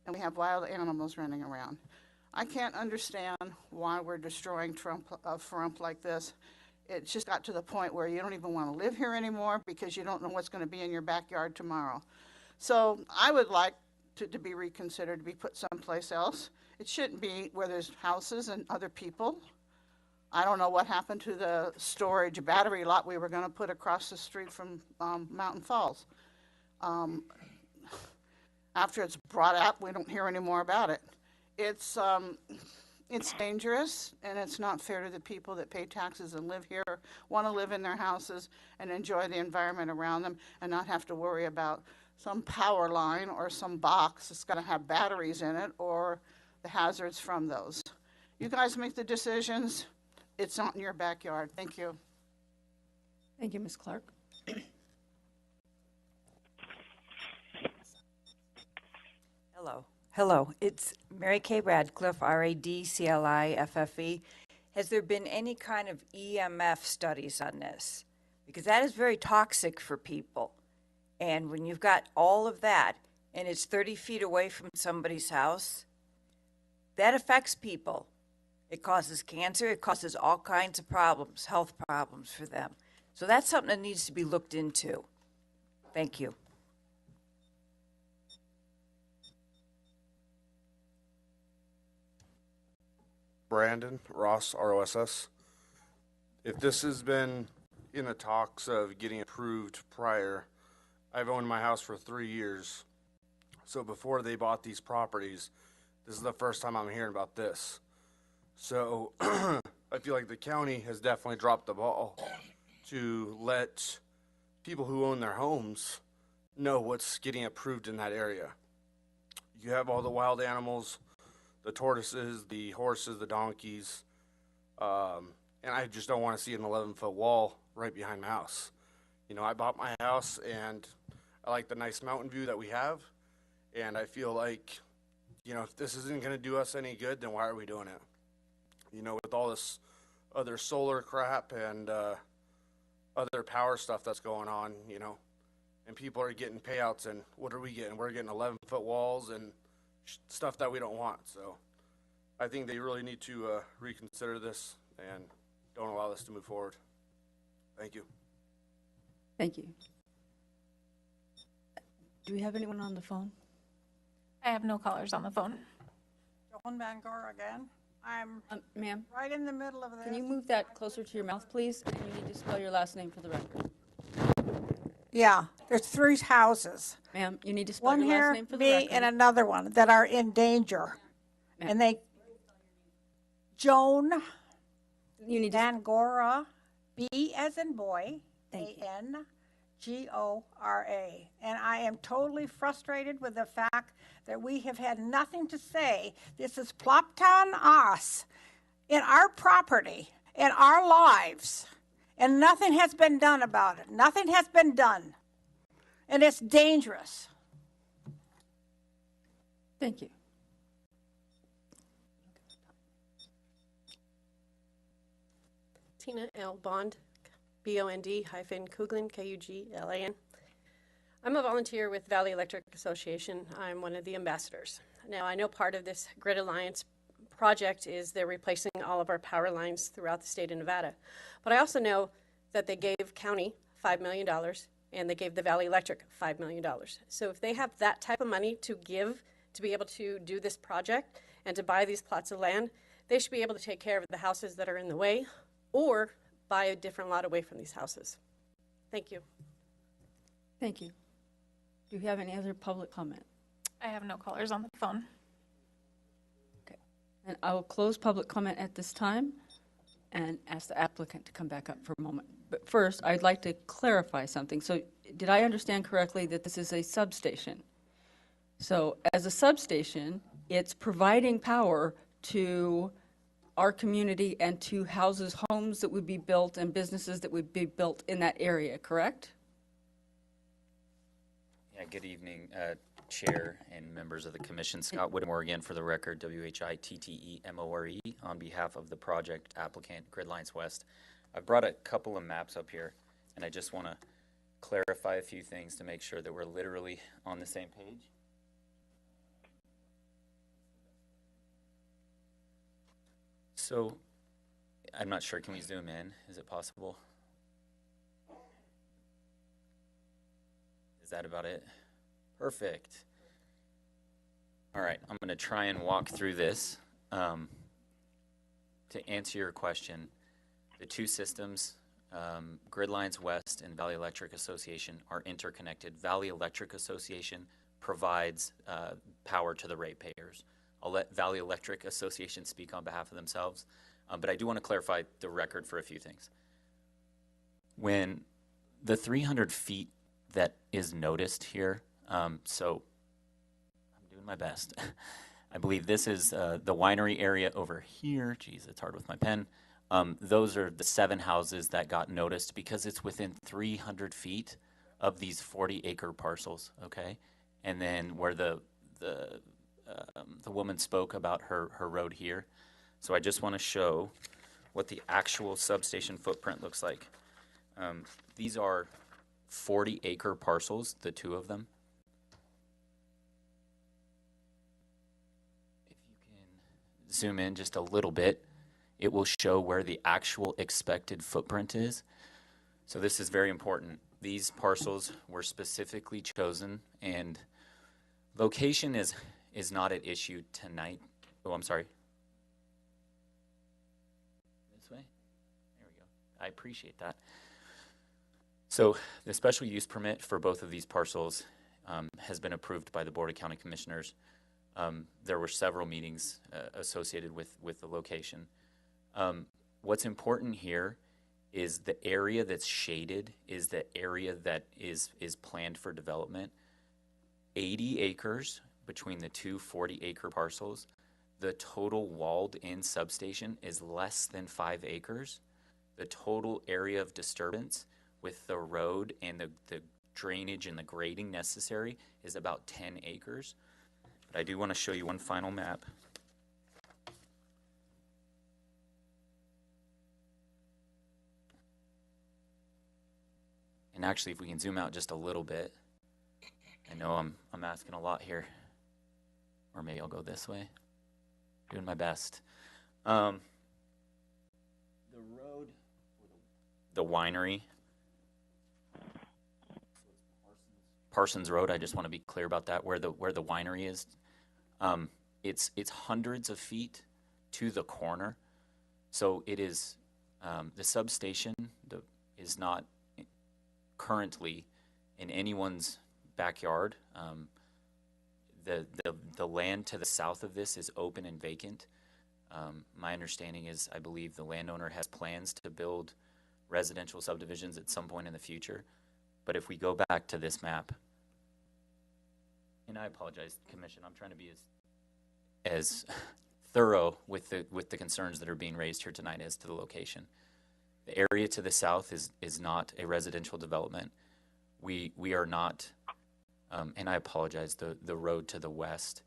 and we have wild animals running around? I can't understand why we're destroying Pahrump like this. It just got to the point where you don't even want to live here anymore because you don't know what's going to be in your backyard tomorrow. So I would like to be reconsidered, to be put someplace else. It shouldn't be where there's houses and other people. I don't know what happened to the storage battery lot we were going to put across the street from Mountain Falls. After it's brought up, we don't hear any more about it. It's dangerous, and it's not fair to the people that pay taxes and live here, want to live in their houses and enjoy the environment around them and not have to worry about some power line or some box that's going to have batteries in it or the hazards from those. You guys make the decisions. It's not in your backyard. Thank you. Thank you, Ms. Clark. Hello, it's Mary Kay Radcliffe, RADCLIFFE. Has there been any kind of EMF studies on this? Because that is very toxic for people. And when you've got all of that and it's 30 feet away from somebody's house, that affects people. It causes cancer, it causes all kinds of problems, health problems for them. So that's something that needs to be looked into. Thank you. Brandon Ross, ROSS. If this has been in the talks of getting approved prior, I've owned my house for 3 years. So before they bought these properties, this is the first time I'm hearing about this. So I feel like the county has definitely dropped the ball to let people who own their homes know what's getting approved in that area. You have all the wild animals, the tortoises, the horses, the donkeys, and I just don't want to see an 11-foot wall right behind my house. You know, I bought my house and I like the nice mountain view that we have, and I feel like, you know, if this isn't going to do us any good, then why are we doing it? You know, with all this other solar crap and other power stuff that's going on, you know, and people are getting payouts, and what are we getting? We're getting 11-foot walls and stuff that we don't want. So I think they really need to reconsider this and don't allow this to move forward. Thank you. Thank you. Do we have anyone on the phone? I have no callers on the phone. Joan Bangor again. I'm Ma'am, right in the middle of this. can you move that closer to your mouth, please? And you need to spell your last name for the record. Yeah, there's 3 houses. Ma'am, you need to spell One your last here, name for the me, record. and another one that are in danger. Ma'am. And Joan You need to. Angora, B as in boy, Angora. And I am totally frustrated with the fact that we have had nothing to say. This is plopped on us in our property, in our lives, and nothing has been done about it. Nothing has been done. And it's dangerous. Thank you. Tina L. Bond, BOND hyphen Kuglin, KUGLAN. I'm a volunteer with Valley Electric Association. I'm one of the ambassadors. Now, I know part of this Grid Alliance project is they're replacing all of our power lines throughout the state of Nevada. But I also know that they gave county $5 million and they gave the Valley Electric $5 million. So if they have that type of money to give to be able to do this project and to buy these plots of land, they should be able to take care of the houses that are in the way or buy a different lot away from these houses. Thank you. Thank you. Do you have any other public comment? I have no callers on the phone. Okay. And I will close public comment at this time and ask the applicant to come back up for a moment. But first, I'd like to clarify something. So did I understand correctly that this is a substation? So as a substation, it's providing power to our community and to houses, homes that would be built and businesses that would be built in that area, correct? Yeah, good evening, Chair and members of the Commission. Scott Whittemore again for the record, WHITTEMORE, on behalf of the project applicant, Grid Alliance West. I've brought a couple of maps up here, and I just want to clarify a few things to make sure that we're literally on the same page. So, I'm not sure, can we zoom in? Is it possible? Is that about it? Perfect. All right, I'm going to try and walk through this. To answer your question, the two systems, Grid Alliance West and Valley Electric Association, are interconnected. Valley Electric Association provides power to the ratepayers. I'll let Valley Electric Association speak on behalf of themselves, but I do want to clarify the record for a few things. When the 300 feet that is noticed here, so I'm doing my best. I believe this is the winery area over here. Geez, it's hard with my pen. Those are the 7 houses that got noticed because it's within 300 feet of these 40-acre parcels, okay? And then where the woman spoke about her road here. So I just want to show what the actual substation footprint looks like. These are 40-acre parcels, the 2 of them. If you can zoom in just a little bit, it will show where the actual expected footprint is. So this is very important. These parcels were specifically chosen, and location is not at issue tonight. Oh, I'm sorry. This way? There we go. I appreciate that. So the special use permit for both of these parcels has been approved by the Board of County Commissioners. There were several meetings associated with the location. What's important here is the area that's shaded is the area that is planned for development. 80 acres between the two 40-acre parcels. The total walled-in substation is less than 5 acres. The total area of disturbance with the road and the drainage and the grading necessary is about 10 acres. But I do want to show you one final map. And actually, if we can zoom out just a little bit, I know I'm asking a lot here. Or maybe I'll go this way. Doing my best. The road, the winery, Parsons Road. I just want to be clear about that. Where the winery is, it's hundreds of feet to the corner. So it is the substation is not currently in anyone's backyard. The land to the south of this is open and vacant. My understanding is, I believe the landowner has plans to build residential subdivisions at some point in the future. But if we go back to this map, and I apologize, Commission, I'm trying to be as thorough with the concerns that are being raised here tonight as to the location. The area to the south is not a residential development. We are not, and I apologize, the road to the west,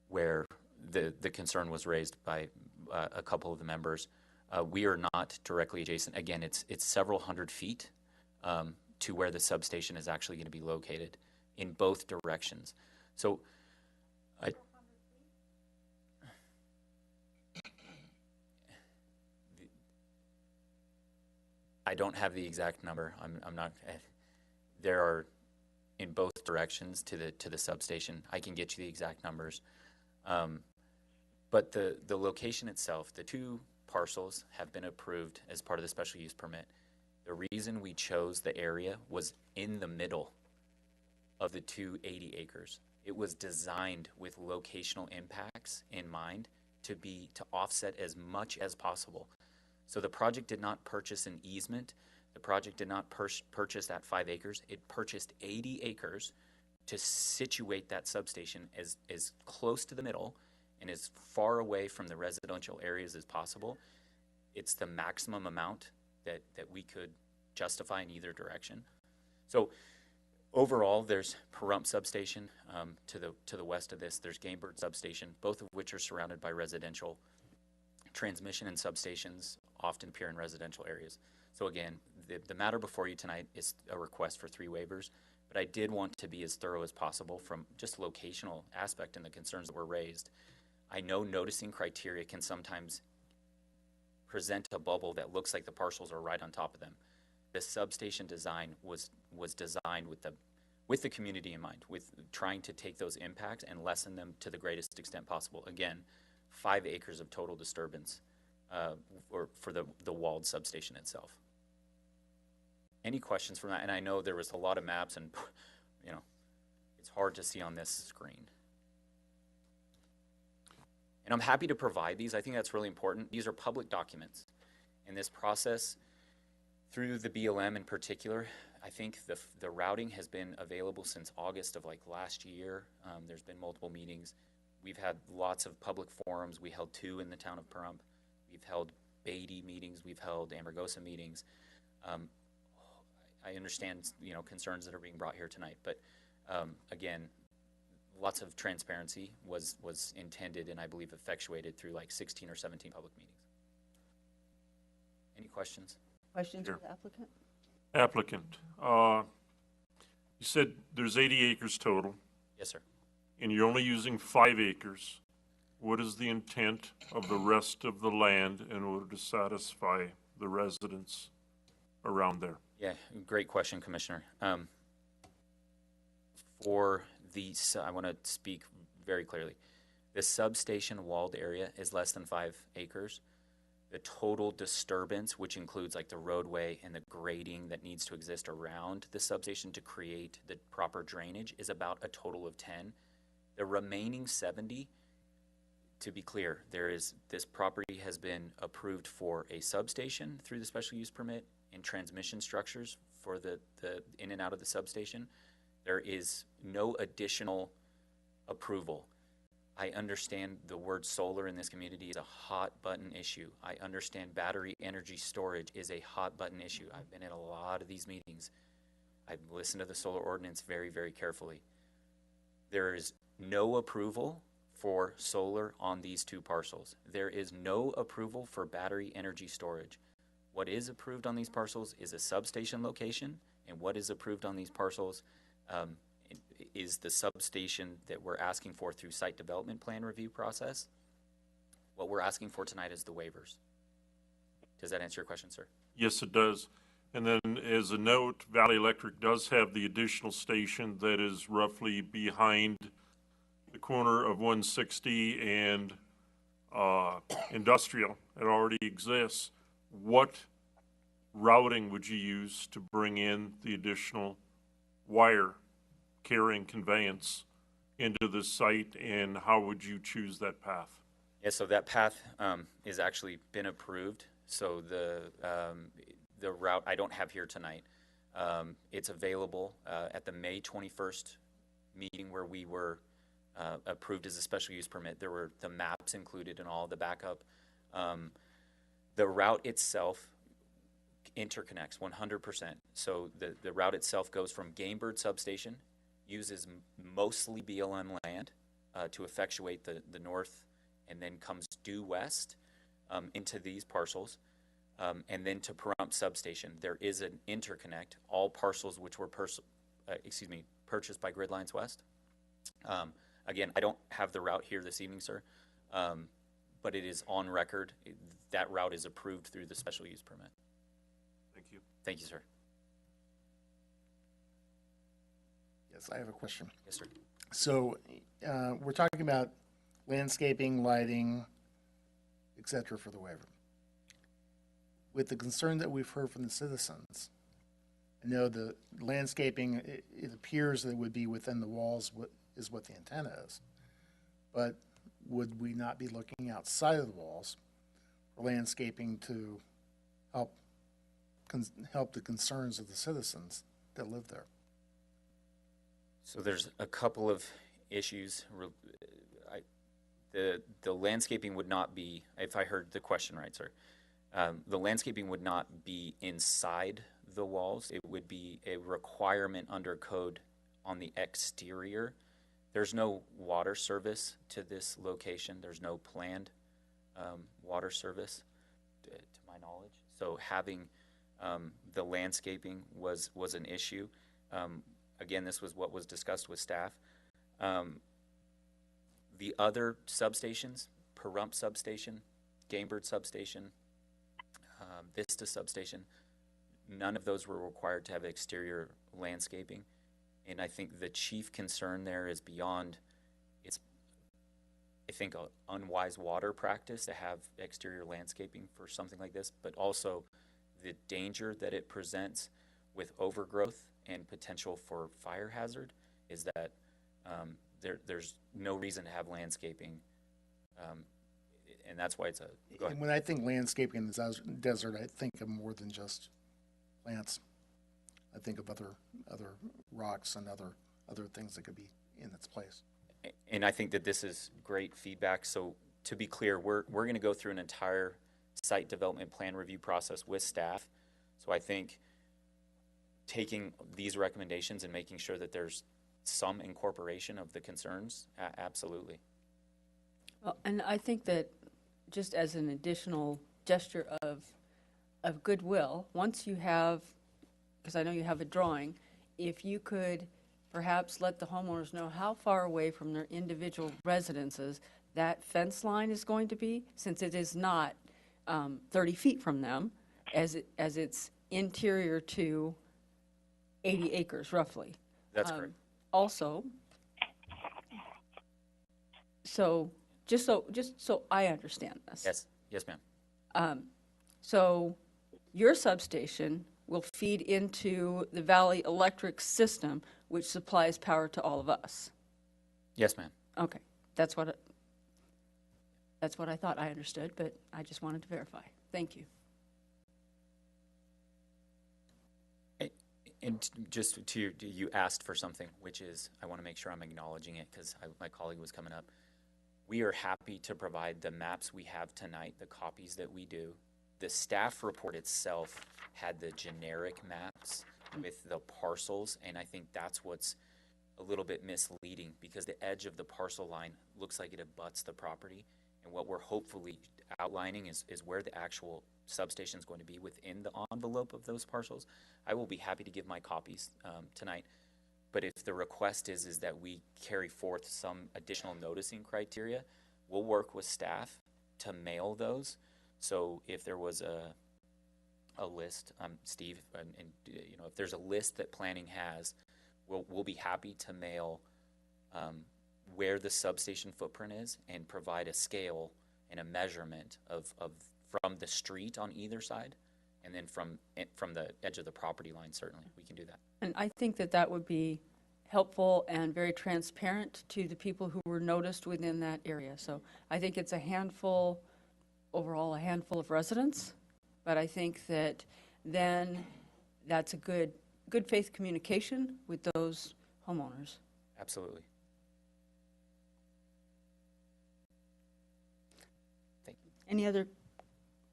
where the concern was raised by a couple of the members. We are not directly adjacent. Again, it's several hundred feet to where the substation is actually going to be located in both directions. So I don't have the exact number. I'm not. There are in both directions to the substation. I can get you the exact numbers. But the location itself, the two parcels have been approved as part of the special use permit. The reason we chose the area was in the middle of the 280 acres. It was designed with locational impacts in mind to offset as much as possible. So the project did not purchase an easement. The project did not purchase that 5 acres. It purchased 80 acres to situate that substation as close to the middle and as far away from the residential areas as possible. It's the maximum amount that we could justify in either direction. So overall, there's Pahrump substation to the west of this. There's Gamebird substation, both of which are surrounded by residential. Transmission and substations often appear in residential areas. So again, the matter before you tonight is a request for 3 waivers, but I did want to be as thorough as possible from just a locational aspect and the concerns that were raised. I know noticing criteria can sometimes present a bubble that looks like the parcels are right on top of them. The substation design was designed with the community in mind, with trying to take those impacts and lessen them to the greatest extent possible. Again, 5 acres of total disturbance or for the walled substation itself. Any questions from that? And I know there was a lot of maps and, it's hard to see on this screen. And I'm happy to provide these. I think that's really important. These are public documents. In this process, through the BLM in particular, I think the routing has been available since August of last year. There's been multiple meetings. We've had lots of public forums. We held 2 in the town of Pahrump. We've held Beatty meetings. We've held Amargosa meetings. I understand, concerns that are being brought here tonight, but again, lots of transparency was intended and I believe effectuated through 16 or 17 public meetings. Any questions? Questions Sure. for the applicant? Applicant, you said there's 80 acres total. Yes, sir. And you're only using 5 acres. What is the intent of the rest of the land in order to satisfy the residents around there? Yeah, great question, Commissioner. I want to speak very clearly. The substation walled area is less than 5 acres. The total disturbance, which includes the roadway and the grading that needs to exist around the substation to create the proper drainage, is about a total of 10. The remaining 70, to be clear, this property has been approved for a substation through the special use permit and transmission structures for the in and out of the substation. There is no additional approval. I understand the word solar in this community is a hot button issue. I understand battery energy storage is a hot button issue. I've been in a lot of these meetings. I've listened to the solar ordinance very, very carefully. There is no approval for solar on these 2 parcels. There is no approval for battery energy storage. What is approved on these parcels is a substation location, and what is approved on these parcels is the substation that we're asking for through site development plan review process. What we're asking for tonight is the waivers. Does that answer your question, sir? Yes, it does. And then as a note, Valley Electric does have the additional station that is roughly behind the corner of 160 and Industrial. It already exists. What routing would you use to bring in the additional wire carrying conveyance into the site, and how would you choose that path? Yeah, so that path is actually been approved. So the route I don't have here tonight, it's available at the May 21st meeting where we were approved as a special use permit. There were the maps included and all the backup. The route itself interconnects 100%. So the route itself goes from Gamebird Substation, uses mostly BLM land to effectuate the north, and then comes due west into these parcels, and then to Pahrump Substation. There is an interconnect, all parcels which were purchased by Grid Lines West. Again, I don't have the route here this evening, sir, but it is on record. That route is approved through the special use permit. Thank you. Thank you, sir. Yes, I have a question. Yes, sir. So we're talking about landscaping, lighting, et cetera, for the waiver. With the concern that we've heard from the citizens, I know the landscaping, it appears that it would be within the walls, is what the intent is. But would we not be looking outside of the walls for landscaping to help the concerns of the citizens that live there? So there's a couple of issues. The landscaping would not be, if I heard the question right, sir, the landscaping would not be inside the walls. It would be a requirement under code on the exterior. There's no water service to this location. There's no planned water service, to my knowledge. So having the landscaping was an issue. Again, this was what was discussed with staff. The other substations, Pahrump Substation, Gamebird Substation, Vista Substation, none of those were required to have exterior landscaping. And I think the chief concern there is beyond, it's, I think, an unwise water practice to have exterior landscaping for something like this, but also the danger that it presents with overgrowth and potential for fire hazard is that there's no reason to have landscaping, and that's why it's a. And when I think landscaping in the desert, I think of more than just plants. I think of other rocks and other things that could be in its place. And I think that this is great feedback. So to be clear, we're going to go through an entire site development plan review process with staff. So I think taking these recommendations and making sure that there's some incorporation of the concerns, absolutely. Well, and I think that just as an additional gesture of goodwill, once you have, because I know you have a drawing, if you could perhaps let the homeowners know how far away from their individual residences that fence line is going to be, since it is not 30 feet from them, as it's interior to 80 acres roughly. That's correct. Also, just so I understand this. Yes, ma'am. So your substation will feed into the Valley Electric system, which supplies power to all of us. Yes, ma'am. Okay, that's what I thought I understood, but I just wanted to verify. Thank you. And just to you asked for something, which is, I want to make sure I'm acknowledging it because my colleague was coming up. We are happy to provide the maps we have tonight, the copies that we do. The staff report itself had the generic maps with the parcels, and I think that's what's a little bit misleading because the edge of the parcel line looks like it abuts the property, and what we're hopefully outlining is where the actual substation is going to be within the envelope of those parcels. I will be happy to give my copies tonight, but if the request is that we carry forth some additional noticing criteria, we'll work with staff to mail those. So if there was a list, Steve, and if there's a list that planning has, we'll be happy to mail where the substation footprint is and provide a scale and a measurement of from the street on either side And then from the edge of the property line, certainly, we can do that. And I think that that would be helpful and very transparent to the people who were noticed within that area. So I think it's a handful, overall a handful of residents, but I think that then that's a good faith communication with those homeowners. Absolutely. Thank you. Any other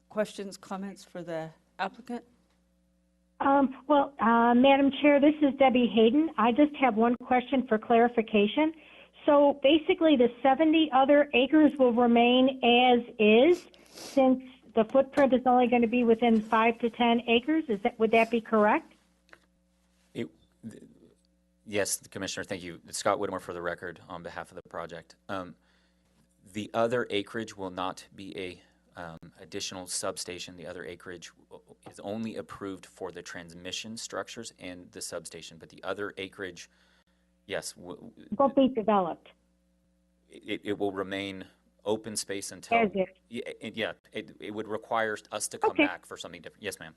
questions, comments for the applicant? Madam Chair, this is Debbie Hayden. I just have one question for clarification. So basically, the 70 other acres will remain as is, since the footprint is only going to be within 5 to 10 acres. Would that be correct? Yes, Commissioner, thank you. Scott Whittemore for the record on behalf of the project. The other acreage will not be a additional substation. The other acreage is only approved for the transmission structures and the substation, but the other acreage, yes, Won't be developed. it will remain open space until. As is. It would require us to come back for something different. Yes, ma'am.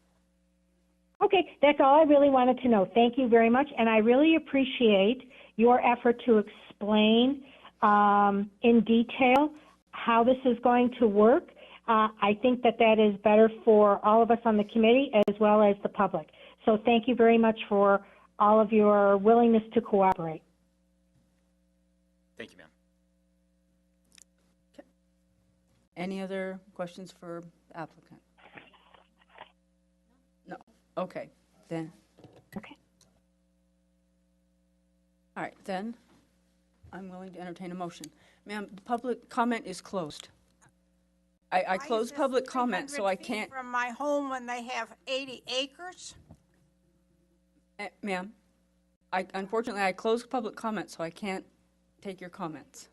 Okay, that's all I really wanted to know. Thank you very much, and I really appreciate your effort to explain in detail how this is going to work. I think that is better for all of us on the committee as well as the public. So thank you very much for all of your willingness to cooperate. Thank you, ma'am. Okay. Any other questions for the applicant? No. Okay, then. Okay. All right, then I'm willing to entertain a motion. Ma'am, the public comment is closed. I closed public comment, so I can't. From my home when they have 80 acres? Ma'am, unfortunately, I closed public comment, so I can't take your comments.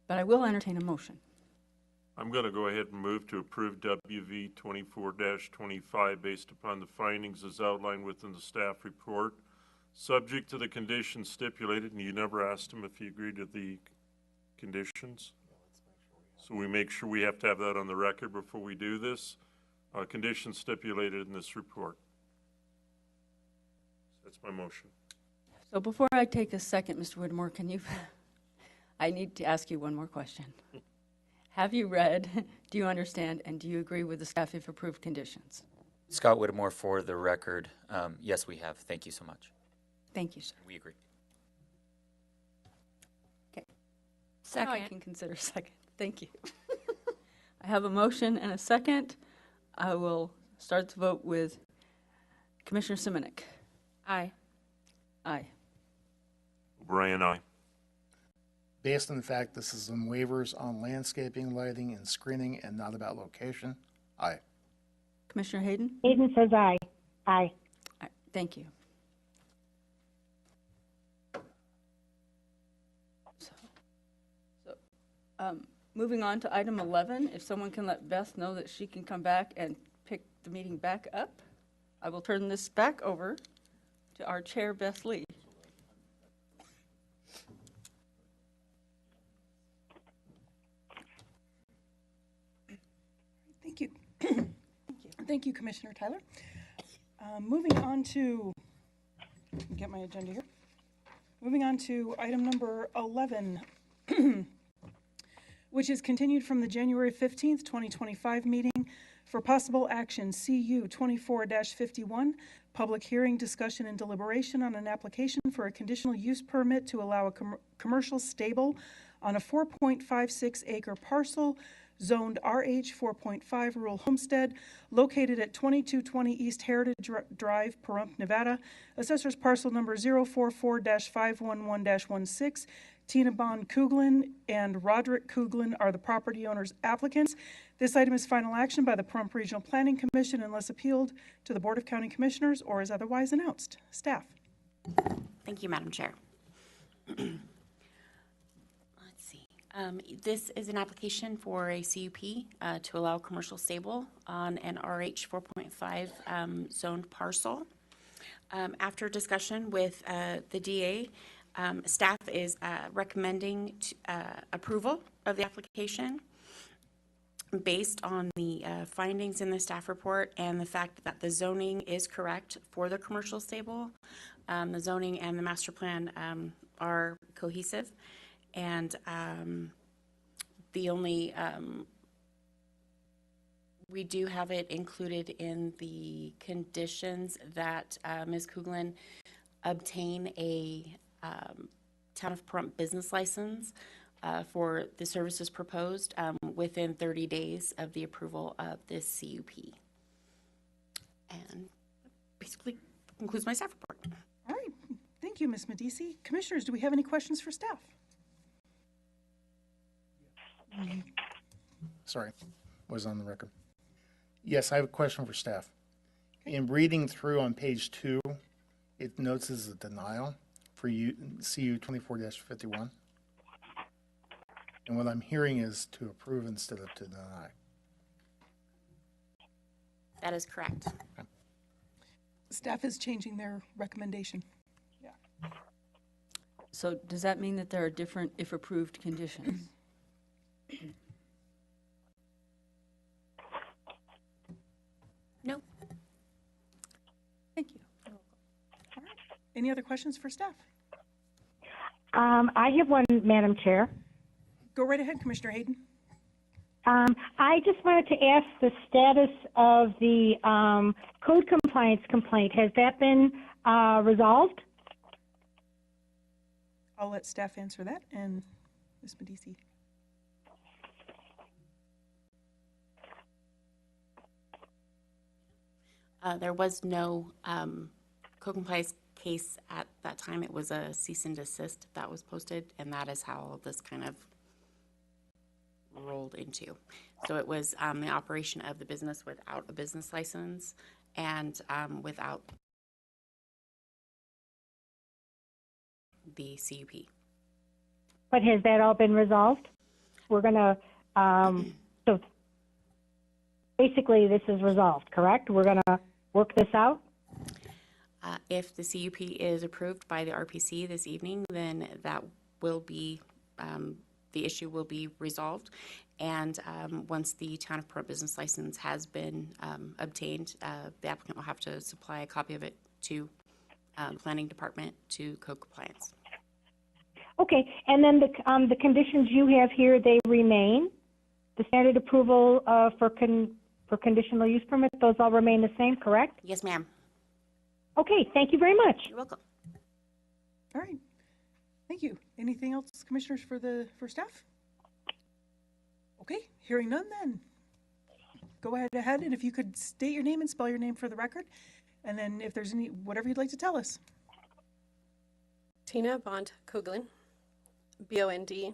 But I will entertain a motion. I'm going to go ahead and move to approve WV 24-25 based upon the findings as outlined within the staff report, subject to the conditions stipulated, and you never asked him if he agreed to the conditions. So we make sure we have to have that on the record before we do this. Conditions stipulated in this report. That's my motion. So before I take a second, Mr. Whittemore, I need to ask you one more question. Have you read, do you understand, and do you agree with the staff if approved conditions? Scott Whittemore for the record. Yes, we have. Thank you so much. Thank you, sir. We agree. Okay. Second. Now I can consider second. Thank you. I have a motion and a second. I will start the vote with Commissioner Simonik. Aye. Aye. O'Brien, aye. Based on the fact this is some waivers on landscaping, lighting, and screening and not about location, aye. Commissioner Hayden? Hayden says aye. Aye. All right, thank you. Moving on to item 11, if someone can let Beth know that she can come back and pick the meeting back up, I will turn this back over to our chair, Beth Lee. Thank you. Thank you, Commissioner Tyler. Moving on to, get my agenda here. Moving on to item number 11, which is continued from the January 15th, 2025 meeting for possible action CU 24-51, public hearing, discussion, and deliberation on an application for a conditional use permit to allow a commercial stable on a 4.56 acre parcel zoned RH 4.5 rural homestead located at 2220 East Heritage Drive, Pahrump, Nevada. Assessor's parcel number 044-511-16. Tina Bond Kuglin and Roderick Kuglin are the property owners applicants. This item is final action by the Pahrump Regional Planning Commission unless appealed to the Board of County Commissioners or is otherwise announced. Staff. Thank you, Madam Chair. This is an application for a CUP to allow commercial stable on an RH 4.5 zoned parcel. After discussion with the DA, staff is recommending approval of the application. based on the findings in the staff report and the fact that the zoning is correct for the commercial stable, the zoning and the master plan are cohesive, and the only we do have it included in the conditions that Ms. Kuglin obtain a Town of Pahrump business license for the services proposed within 30 days of the approval of this CUP. And basically concludes my staff report. All right. Thank you, Ms. Medici. Commissioners, do we have any questions for staff? Sorry, was on the record. Yes, I have a question for staff. In reading through on page 2, it notes as a denial for CU 24-51. And what I'm hearing is to approve instead of to deny. That is correct. Okay. Staff is changing their recommendation. Yeah. So does that mean that there are different if approved conditions? No. Thank you. All right. Any other questions for staff? I have one, Madam Chair. Go right ahead, Commissioner Hayden. I just wanted to ask the status of the code compliance complaint. Has that been resolved? I'll let staff answer that, and Ms. Medici. There was no code compliance case at that time. It was a cease and desist that was posted, and that is how this kind of rolled into. So it was the operation of the business without a business license and without the CUP. But has that all been resolved? We're going to, so basically this is resolved, correct? We're going to work this out? If the CUP is approved by the RPC this evening, then that will be, the issue will be resolved. And once the Town of Pahrump business license has been obtained, the applicant will have to supply a copy of it to Planning Department to code compliance. Okay, and then the conditions you have here, they remain? The standard approval for conditional use permit, those all remain the same, correct? Yes, ma'am. Okay, thank you very much. You're welcome. All right. Thank you. Anything else, Commissioners, for staff? Okay, hearing none then. Go ahead, and if you could state your name and spell your name for the record, and then if there's any, whatever you'd like to tell us. Tina Bond Kuglin, BOND-KUGLIN.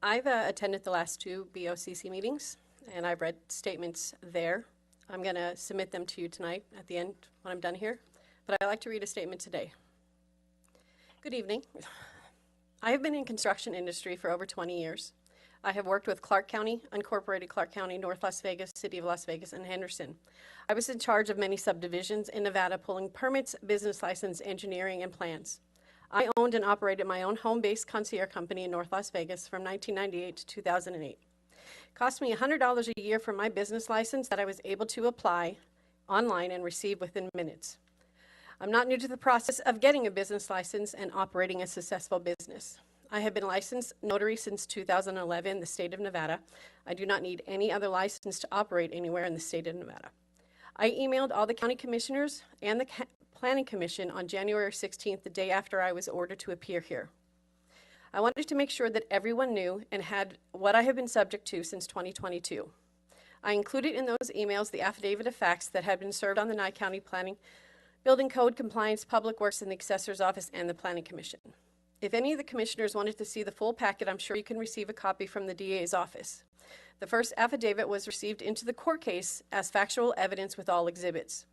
I've attended the last 2 BOCC meetings, and I've read statements there. I'm going to submit them to you tonight at the end when I'm done here, but I'd like to read a statement today. Good evening. I have been in construction industry for over 20 years. I have worked with Clark County, Unincorporated Clark County, North Las Vegas, City of Las Vegas, and Henderson. I was in charge of many subdivisions in Nevada, pulling permits, business license, engineering, and plans. I owned and operated my own home-based concierge company in North Las Vegas from 1998 to 2008. It cost me $100 a year for my business license that I was able to apply online and receive within minutes. I'm not new to the process of getting a business license and operating a successful business. I have been licensed notary since 2011 in the state of Nevada. I do not need any other license to operate anywhere in the state of Nevada. I emailed all the county commissioners and the planning commission on January 16th, the day after I was ordered to appear here. I wanted to make sure that everyone knew and had what I have been subject to since 2022. I included in those emails the affidavit of facts that had been served on the Nye County Planning, Building Code Compliance, Public Works, and the Assessor's Office and the Planning Commission. If any of the commissioners wanted to see the full packet, I'm sure you can receive a copy from the DA's office. The first affidavit was received into the court case as factual evidence with all exhibits.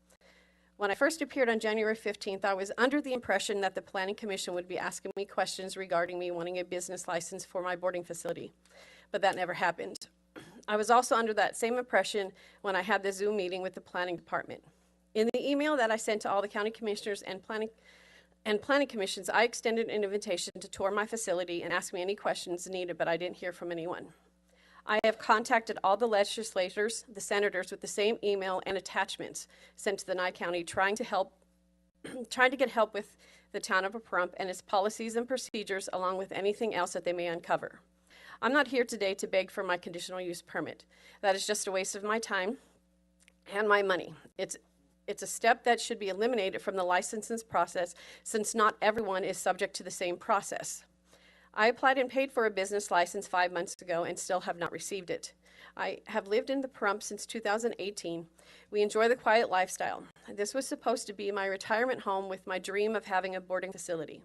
When I first appeared on January 15th, I was under the impression that the Planning Commission would be asking me questions regarding me wanting a business license for my boarding facility, but that never happened. I was also under that same impression when I had the Zoom meeting with the Planning Department. In the email that I sent to all the county commissioners and planning and planning commissions, I extended an invitation to tour my facility and ask me any questions needed, but I didn't hear from anyone. I have contacted all the legislators, the senators, with the same email and attachments sent to the Nye County, trying to get help with the town of Pahrump and its policies and procedures, along with anything else that they may uncover. I'm not here today to beg for my conditional use permit. That is just a waste of my time and my money. It's a step that should be eliminated from the licensing process, since not everyone is subject to the same process. I applied and paid for a business license 5 months ago and still have not received it. I have lived in the Pahrump since 2018. We enjoy the quiet lifestyle. This was supposed to be my retirement home with my dream of having a boarding facility.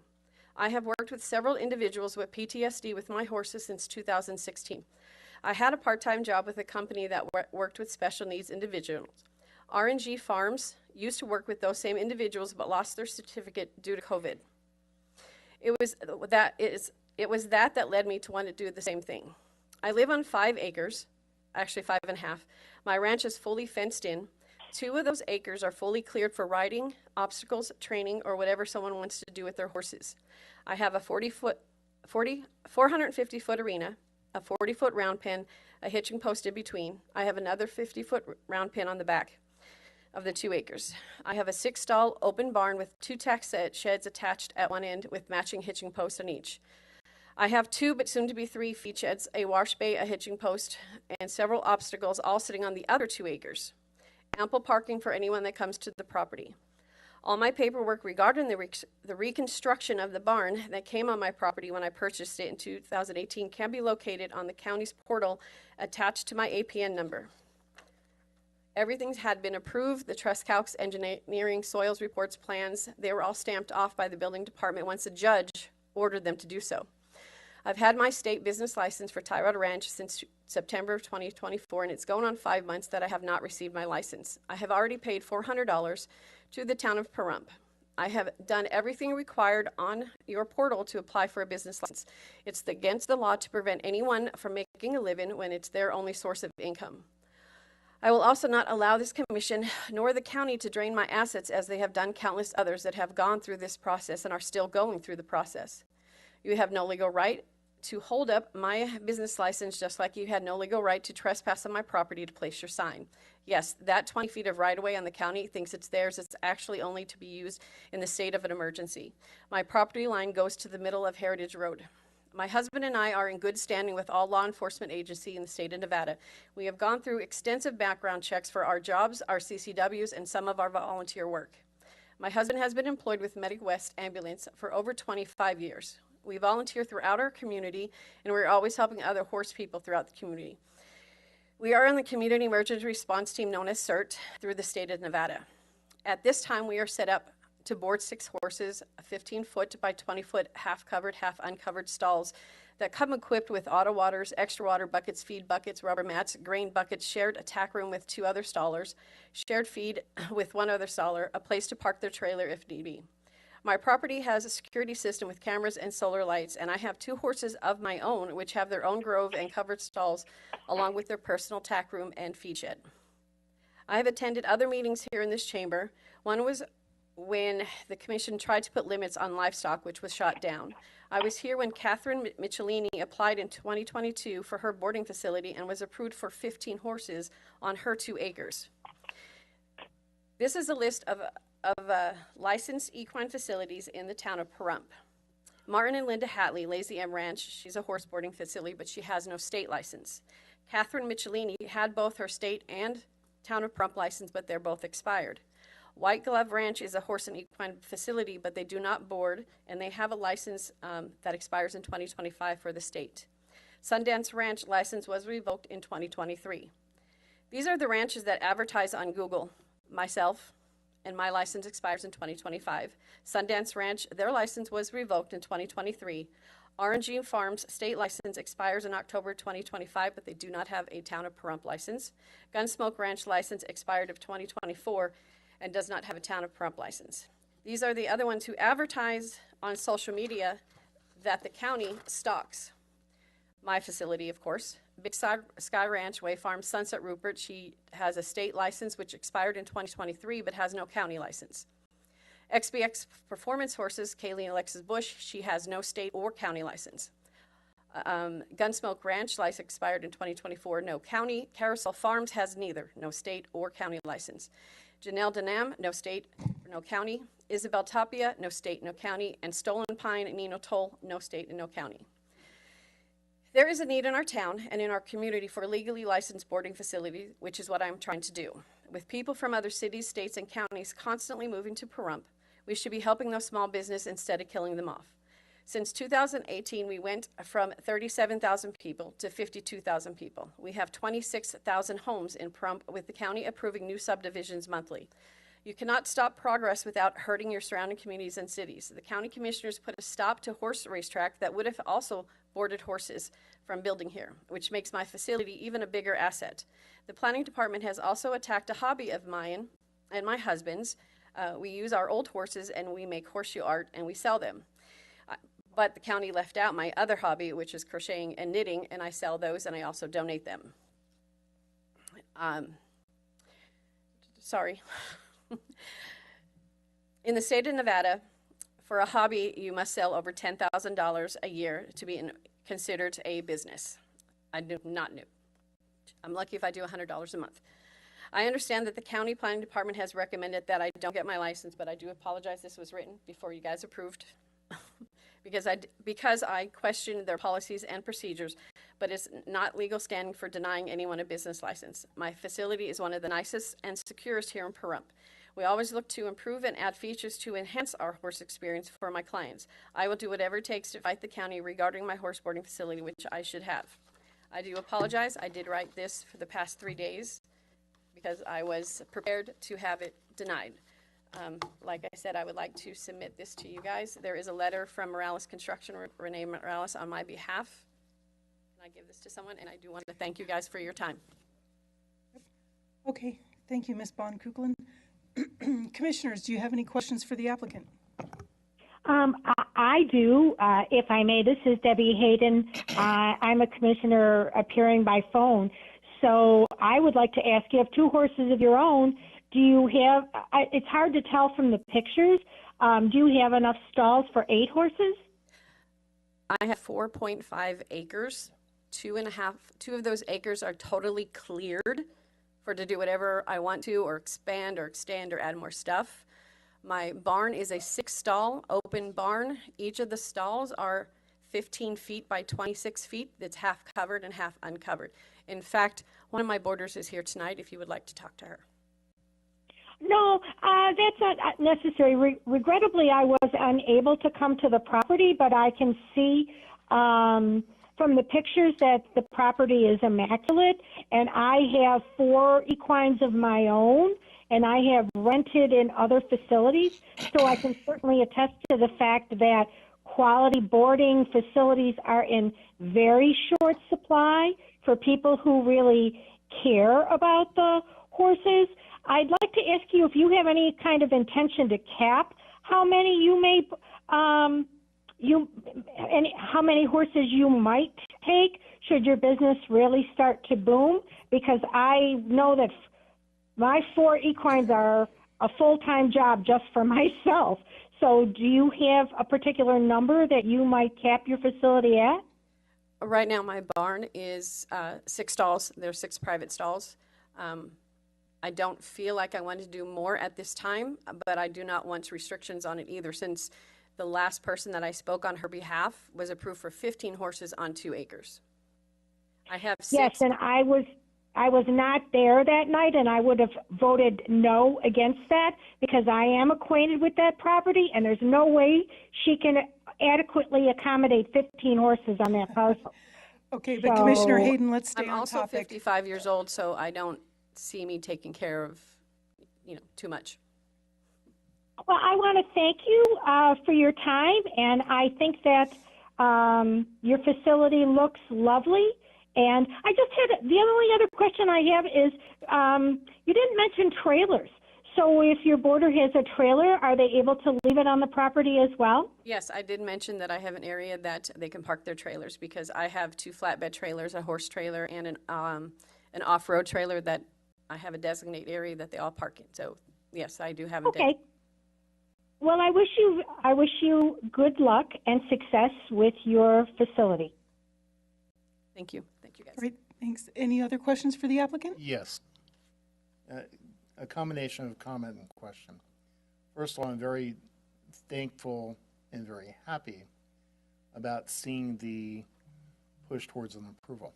I have worked with several individuals with PTSD with my horses since 2016. I had a part-time job with a company that worked with special needs individuals. R&G Farms used to work with those same individuals but lost their certificate due to COVID. It was that led me to want to do the same thing. I live on 5 acres, actually 5.5. My ranch is fully fenced in. 2 of those acres are fully cleared for riding, obstacles, training, or whatever someone wants to do with their horses. I have a 450-foot arena, a 40-foot round pen, a hitching post in between. I have another 50-foot round pen on the back of the 2 acres. I have a 6-stall open barn with 2 tack sheds attached at one end with matching hitching posts on each. I have 2, but soon to be 3 feed sheds, a wash bay, a hitching post, and several obstacles all sitting on the other 2 acres. Ample parking for anyone that comes to the property. All my paperwork regarding the reconstruction of the barn that came on my property when I purchased it in 2018 can be located on the county's portal attached to my APN number. Everything had been approved, the trust calcs, engineering, soils reports, plans, they were all stamped off by the building department once a judge ordered them to do so. I've had my state business license for Tyrod Ranch since September of 2024, and it's going on 5 months that I have not received my license. I have already paid $400 to the town of Pahrump. I have done everything required on your portal to apply for a business license. It's against the law to prevent anyone from making a living when it's their only source of income. I will also not allow this commission nor the county to drain my assets, as they have done countless others that have gone through this process and are still going through the process. You have no legal right to hold up my business license, just like you had no legal right to trespass on my property to place your sign. Yes, that 20 feet of right-of-way on the county thinks it's theirs. It's actually only to be used in the state of an emergency. My property line goes to the middle of Heritage Road. My husband and I are in good standing with all law enforcement agencies in the state of Nevada. We have gone through extensive background checks for our jobs, our CCWs, and some of our volunteer work. My husband has been employed with Medic West Ambulance for over 25 years. We volunteer throughout our community, and we're always helping other horse people throughout the community. We are on the Community Emergency Response Team known as CERT through the state of Nevada. At this time, we are set up to board 6 horses, 15-foot by 20-foot half-covered, half-uncovered stalls that come equipped with auto waters, extra water buckets, feed buckets, rubber mats, grain buckets, shared attack room with 2 other stallers, shared feed with 1 other staller, a place to park their trailer if need be. My property has a security system with cameras and solar lights, and I have 2 horses of my own, which have their own grove and covered stalls, along with their personal tack room and feed shed. I have attended other meetings here in this chamber. One was when the commission tried to put limits on livestock, which was shot down. I was here when Catherine Michelini applied in 2022 for her boarding facility and was approved for 15 horses on her 2 acres. This is a list of licensed equine facilities in the town of Pahrump. Martin and Linda Hatley, Lazy M Ranch, she's a horse boarding facility, but she has no state license. Catherine Michelini had both her state and town of Pahrump license, but they're both expired. White Glove Ranch is a horse and equine facility, but they do not board, and they have a license that expires in 2025 for the state. Sundance Ranch license was revoked in 2023. These are the ranches that advertise on Google. Myself, and my license expires in 2025. Sundance Ranch, their license was revoked in 2023. R&G Farms state license expires in October 2025, but they do not have a town of Pahrump license. Gunsmoke Ranch license expired of 2024 and does not have a town of Pahrump license. These are the other ones who advertise on social media that the county stocks. My facility, of course. Big Sky Ranch, Way Farm, Sunset Rupert. She has a state license which expired in 2023 but has no county license. XBX Performance Horses, Kaylee Alexis Bush, she has no state or county license. Gunsmoke Ranch, license expired in 2024, no county. Carousel Farms has neither, no state or county license. Janelle Denham, no state, no county. Isabel Tapia, no state, no county. And Stolen Pine and Nino Toll, no state and no county. There is a need in our town and in our community for legally licensed boarding facilities, which is what I'm trying to do. With people from other cities, states, and counties constantly moving to Pahrump, we should be helping those small business instead of killing them off. Since 2018, we went from 37,000 people to 52,000 people. We have 26,000 homes in Pahrump, with the county approving new subdivisions monthly. You cannot stop progress without hurting your surrounding communities and cities. The county commissioners put a stop to horse racetrack that would have also boarded horses from building here, which makes my facility even a bigger asset. The planning department has also attacked a hobby of mine and my husband's. We use our old horses and we make horseshoe art and we sell them. But the county left out my other hobby, which is crocheting and knitting, and I sell those and I also donate them. Sorry. In the state of Nevada, for a hobby, you must sell over $10,000 a year to be considered a business. I do not know. I'm lucky if I do $100 a month. I understand that the county planning department has recommended that I don't get my license, but I do apologize. This was written before you guys approved. because I question their policies and procedures, but it's not legal standing for denying anyone a business license. My facility is one of the nicest and securest here in Pahrump. We always look to improve and add features to enhance our horse experience for my clients. I will do whatever it takes to fight the county regarding my horse boarding facility, which I should have. I do apologize. I did write this for the past 3 days because I was prepared to have it denied. Like I said, I would like to submit this to you guys. There is a letter from Morales Construction, Renee Morales, on my behalf. Can I give this to someone? And I do want to thank you guys for your time. Okay, thank you, Ms. Bond-Kugelin. Commissioners, do you have any questions for the applicant? I do, if I may. This is Debbie Hayden. I'm a commissioner appearing by phone. So I would like to ask, you have 2 horses of your own. Do you have, it's hard to tell from the pictures, do you have enough stalls for 8 horses? I have 4.5 acres. 2 of those acres are totally cleared to do whatever I want to, or expand or extend or add more stuff. My barn is a 6-stall open barn. Each of the stalls are 15 feet by 26 feet. That's half covered and half uncovered. In fact, one of my boarders is here tonight if you would like to talk to her. No, that's not necessary. Regrettably, I was unable to come to the property, but I can see from the pictures that the property is immaculate, and I have 4 equines of my own, and I have rented in other facilities, so I can certainly attest to the fact that quality boarding facilities are in very short supply for people who really care about the horses. I'd like to ask you if you have any kind of intention to cap how many you may how many horses you might take should your business really start to boom, because I know that my 4 equines are a full-time job just for myself. So do you have a particular number that you might cap your facility at? Right now my barn is 6 stalls. There are 6 private stalls. I don't feel like I want to do more at this time, but I do not want restrictions on it either, since the last person that I spoke on her behalf was approved for 15 horses on 2 acres. I have 6. Yes, and I was not there that night, and I would have voted no against that because I am acquainted with that property, and there's no way she can adequately accommodate 15 horses on that parcel. Okay, but Commissioner Hayden, let's stay I'm on also topic. 55 years old, so I don't see me taking care of, too much. Well, I want to thank you for your time, and I think that your facility looks lovely. And I just had the only other question I have is you didn't mention trailers. So if your boarder has a trailer, are they able to leave it on the property as well? Yes, I did mention that I have an area that they can park their trailers, because I have 2 flatbed trailers, a horse trailer and an off-road trailer that I have a designated area that they all park in. So yes, I do have a Okay. Well, I wish you good luck and success with your facility. Thank you. Thank you, guys. Great, thanks. Any other questions for the applicant? Yes. A combination of comment and question. First of all, I'm very thankful and very happy about seeing the push towards an approval.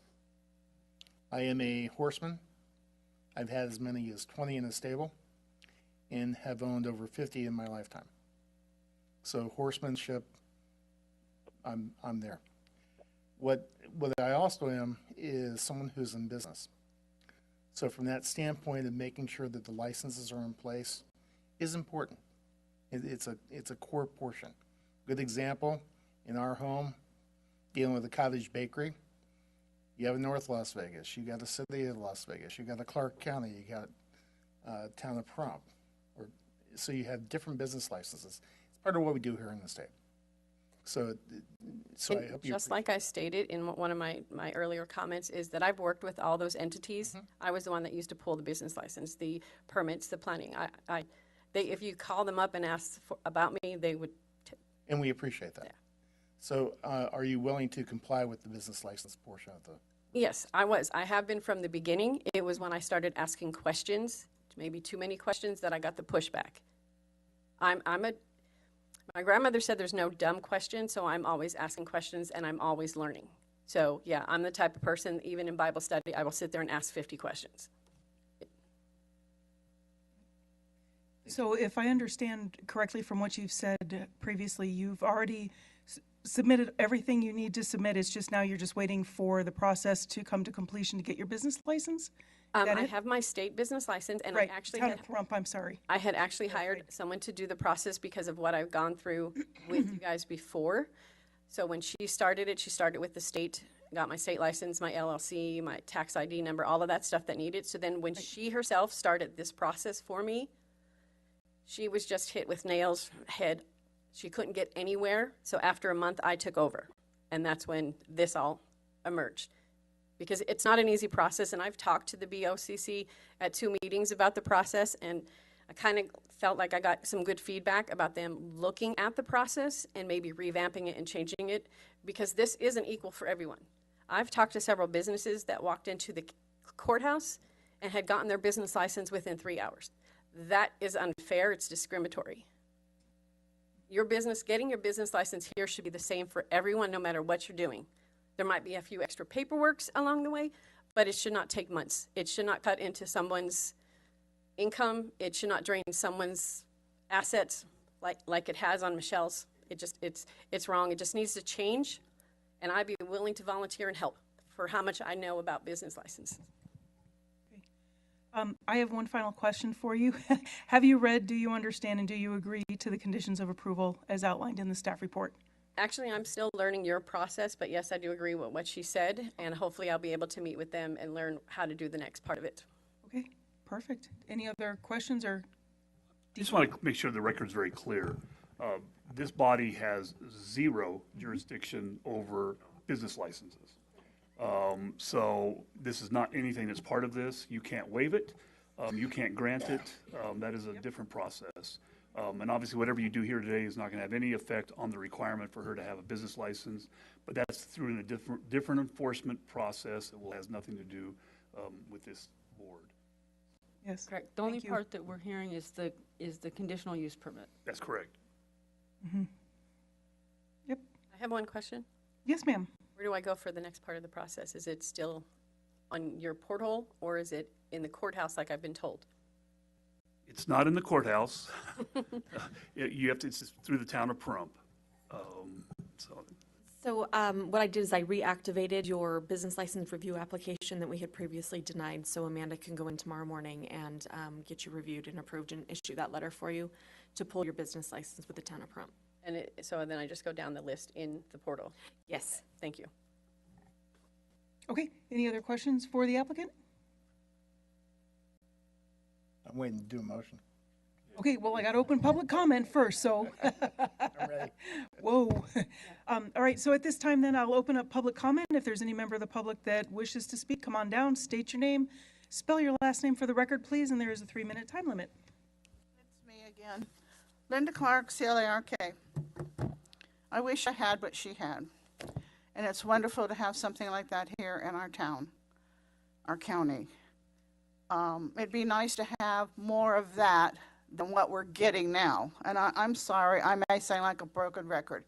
I am a horseman. I've had as many as 20 in a stable and have owned over 50 in my lifetime. So horsemanship, I'm there. What I also am is someone who's in business. So from that standpoint of making sure that the licenses are in place is important. It's a core portion. Good example, in our home, dealing with a cottage bakery, you have North Las Vegas, you got the city of Las Vegas, you got the Clark County, you got town of Pahrump. So you have different business licenses. It's part of what we do here in the state. So I hope you just like I stated in one of my earlier comments is that I've worked with all those entities. I was the one that used to pull the business license, the permits, the planning. If you call them up and ask about me, they would. And we appreciate that. Yeah. So are you willing to comply with the business license portion of the? Yes, I was. I have been from the beginning. It was when I started asking questions, maybe too many questions, that I got the pushback. My grandmother said there's no dumb question, so I'm always asking questions and I'm always learning. So yeah, I'm the type of person, even in Bible study, I will sit there and ask 50 questions. So if I understand correctly from what you've said previously, you've already submitted everything you need to submit. It's just now you're just waiting for the process to come to completion to get your business license? I have my state business license, and Right. I actually Town had, of Pahrump, I'm sorry. I had actually hired someone to do the process because of what I've gone through with you guys before. So when she started with the state, got my state license, my LLC, my tax ID number, all of that stuff that needed. So then when she herself started this process for me, she was just hit with nails, head. She couldn't get anywhere. So after a month, I took over. And that's when this all emerged. Because it's not an easy process, and I've talked to the BOCC at 2 meetings about the process, and I kind of felt like I got some good feedback about them looking at the process and maybe revamping it and changing it, because this isn't equal for everyone. I've talked to several businesses that walked into the courthouse and had gotten their business license within 3 hours. That is unfair. It's discriminatory. Getting your business license here should be the same for everyone, no matter what you're doing. There might be a few extra paperworks along the way, but it should not take months. It should not cut into someone's income. It should not drain someone's assets like it has on Michelle's. It's wrong. It just needs to change, and I'd be willing to volunteer and help for how much I know about business licenses. I have one final question for you. Have you read, do you understand, and do you agree to the conditions of approval as outlined in the staff report? Actually, I'm still learning your process, but yes, I do agree with what she said, and hopefully I'll be able to meet with them and learn how to do the next part of it. Okay, perfect. Any other questions or? I just want to make sure the record's very clear. This body has zero jurisdiction over business licenses. So this is not anything that's part of this. You can't waive it. You can't grant it. That is a different process. And obviously, whatever you do here today is not going to have any effect on the requirement for her to have a business license, but that's through a different enforcement process that has nothing to do with this board. Yes. Correct. The only part that we're hearing is the conditional use permit. That's correct. Mm-hmm. Yep. I have one question. Yes, ma'am. Where do I go for the next part of the process? Is it still on your portal, or is it in the courthouse like I've been told? It's not in the courthouse. It's through the town of Pahrump. So what I did is I reactivated your business license review application that we had previously denied, so Amanda can go in tomorrow morning and get you reviewed and approved and issue that letter for you to pull your business license with the town of Pahrump. And so then I just go down the list in the portal? Yes. Thank you. Okay, any other questions for the applicant? I'm waiting to do a motion. Okay, well, I got to open public comment first, so. I'm ready. Whoa. All right, so at this time then, I'll open up public comment. If there's any member of the public that wishes to speak, come on down, state your name, spell your last name for the record, please, and there is a 3-minute time limit. It's me again. Linda Clark, CLARK. I wish I had what she had. And it's wonderful to have something like that here in our town, our county. It'd be nice to have more of that than what we're getting now. And I'm sorry, I may sound like a broken record,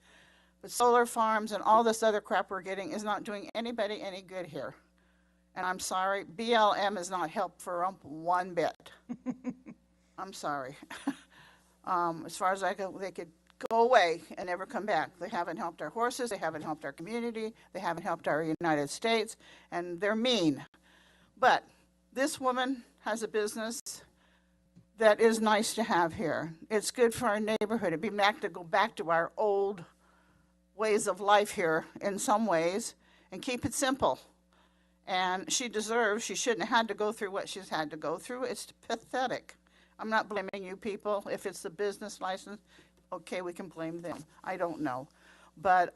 but solar farms and all this other crap we're getting is not doing anybody any good here. And I'm sorry, BLM has not helped Pahrump one bit. I'm sorry. As far as I go, they could go away and never come back. They haven't helped our horses, they haven't helped our community, they haven't helped our United States, and they're mean. But this woman has a business that is nice to have here. It's good for our neighborhood. It'd be nice to go back to our old ways of life here in some ways and keep it simple. And she shouldn't have had to go through what she's had to go through. It's pathetic. I'm not blaming you people. If it's the business license, okay, we can blame them. I don't know. But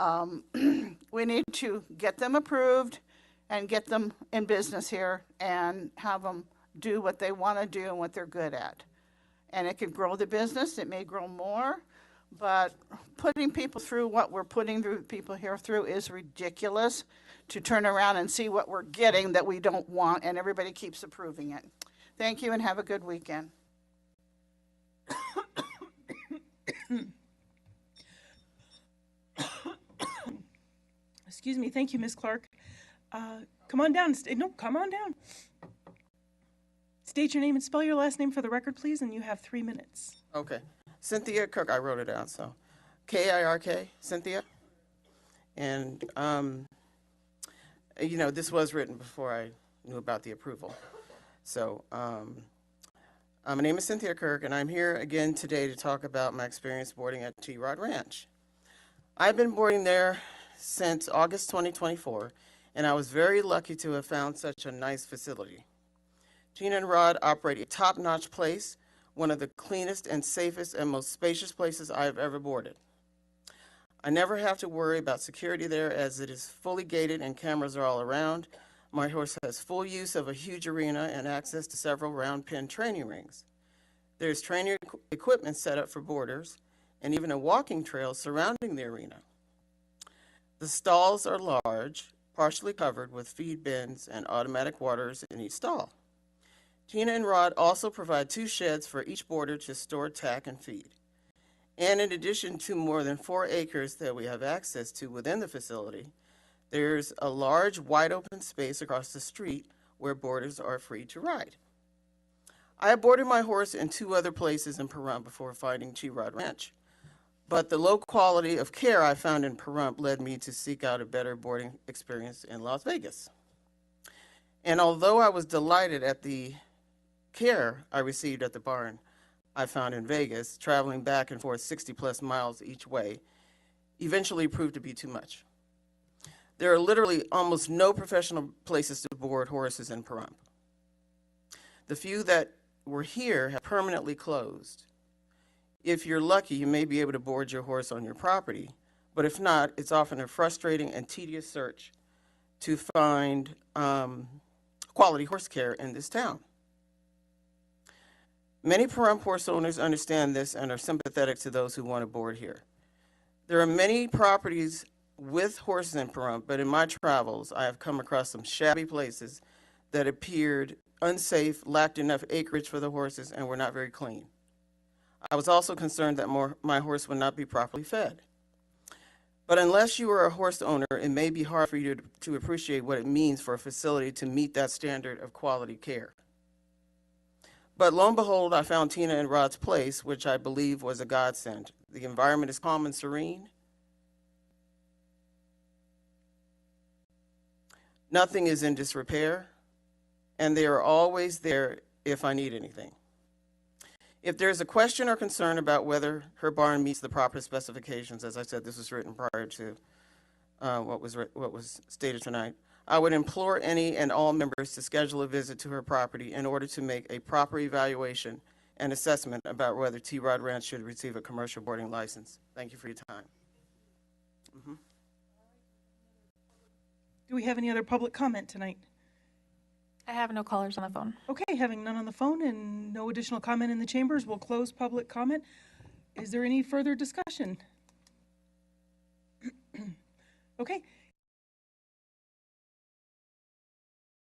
we need to get them approved and get them in business here and have them do what they want to do and what they're good at. And it can grow the business. It may grow more. But putting people through what we're putting through people here through is ridiculous, to turn around and see what we're getting that we don't want, and everybody keeps approving it. Thank you and have a good weekend. Excuse me. Thank you, Ms. Clark. Come on down. Come on down. State your name and spell your last name for the record, please, and you have 3 minutes. Okay. Cynthia Kirk, I wrote it down, so Kirk, Cynthia. And, this was written before I knew about the approval. So, my name is Cynthia Kirk, and I'm here again today to talk about my experience boarding at T-Rod Ranch. I've been boarding there since August 2024, and I was very lucky to have found such a nice facility. Tina and Rod operate a top-notch place, one of the cleanest and safest and most spacious places I have ever boarded. I never have to worry about security there, as it is fully gated and cameras are all around. My horse has full use of a huge arena and access to several round pen training rings. There's training equipment set up for boarders and even a walking trail surrounding the arena. The stalls are large, partially covered with feed bins and automatic waters in each stall. Tina and Rod also provide 2 sheds for each boarder to store tack and feed. And in addition to more than 4 acres that we have access to within the facility, there's a large, wide open space across the street where boarders are free to ride. I have boarded my horse in 2 other places in Pahrump before finding T-Rod Ranch, but the low quality of care I found in Pahrump led me to seek out a better boarding experience in Las Vegas. And although I was delighted at the care I received at the barn I found in Vegas, traveling back and forth 60-plus miles each way eventually proved to be too much. There are literally almost no professional places to board horses in Pahrump. The few that were here have permanently closed. If you're lucky, you may be able to board your horse on your property, but if not, it's often a frustrating and tedious search to find quality horse care in this town. Many Pahrump horse owners understand this and are sympathetic to those who want to board here. There are many properties with horses in Pahrump, but in my travels, I have come across some shabby places that appeared unsafe, lacked enough acreage for the horses, and were not very clean. I was also concerned that my horse would not be properly fed. But unless you are a horse owner, it may be hard for you to appreciate what it means for a facility to meet that standard of quality care. But lo and behold, I found Tina and Rod's place, which I believe was a godsend. The environment is calm and serene. Nothing is in disrepair, and they are always there if I need anything. If there's a question or concern about whether her barn meets the proper specifications, as I said, this was written prior to what was stated tonight, I would implore any and all members to schedule a visit to her property in order to make a proper evaluation and assessment about whether T-Rod Ranch should receive a commercial boarding license. Thank you for your time. Do we have any other public comment tonight? I have no callers on the phone. Okay, having none on the phone and no additional comment in the chambers, we'll close public comment. Is there any further discussion? Okay.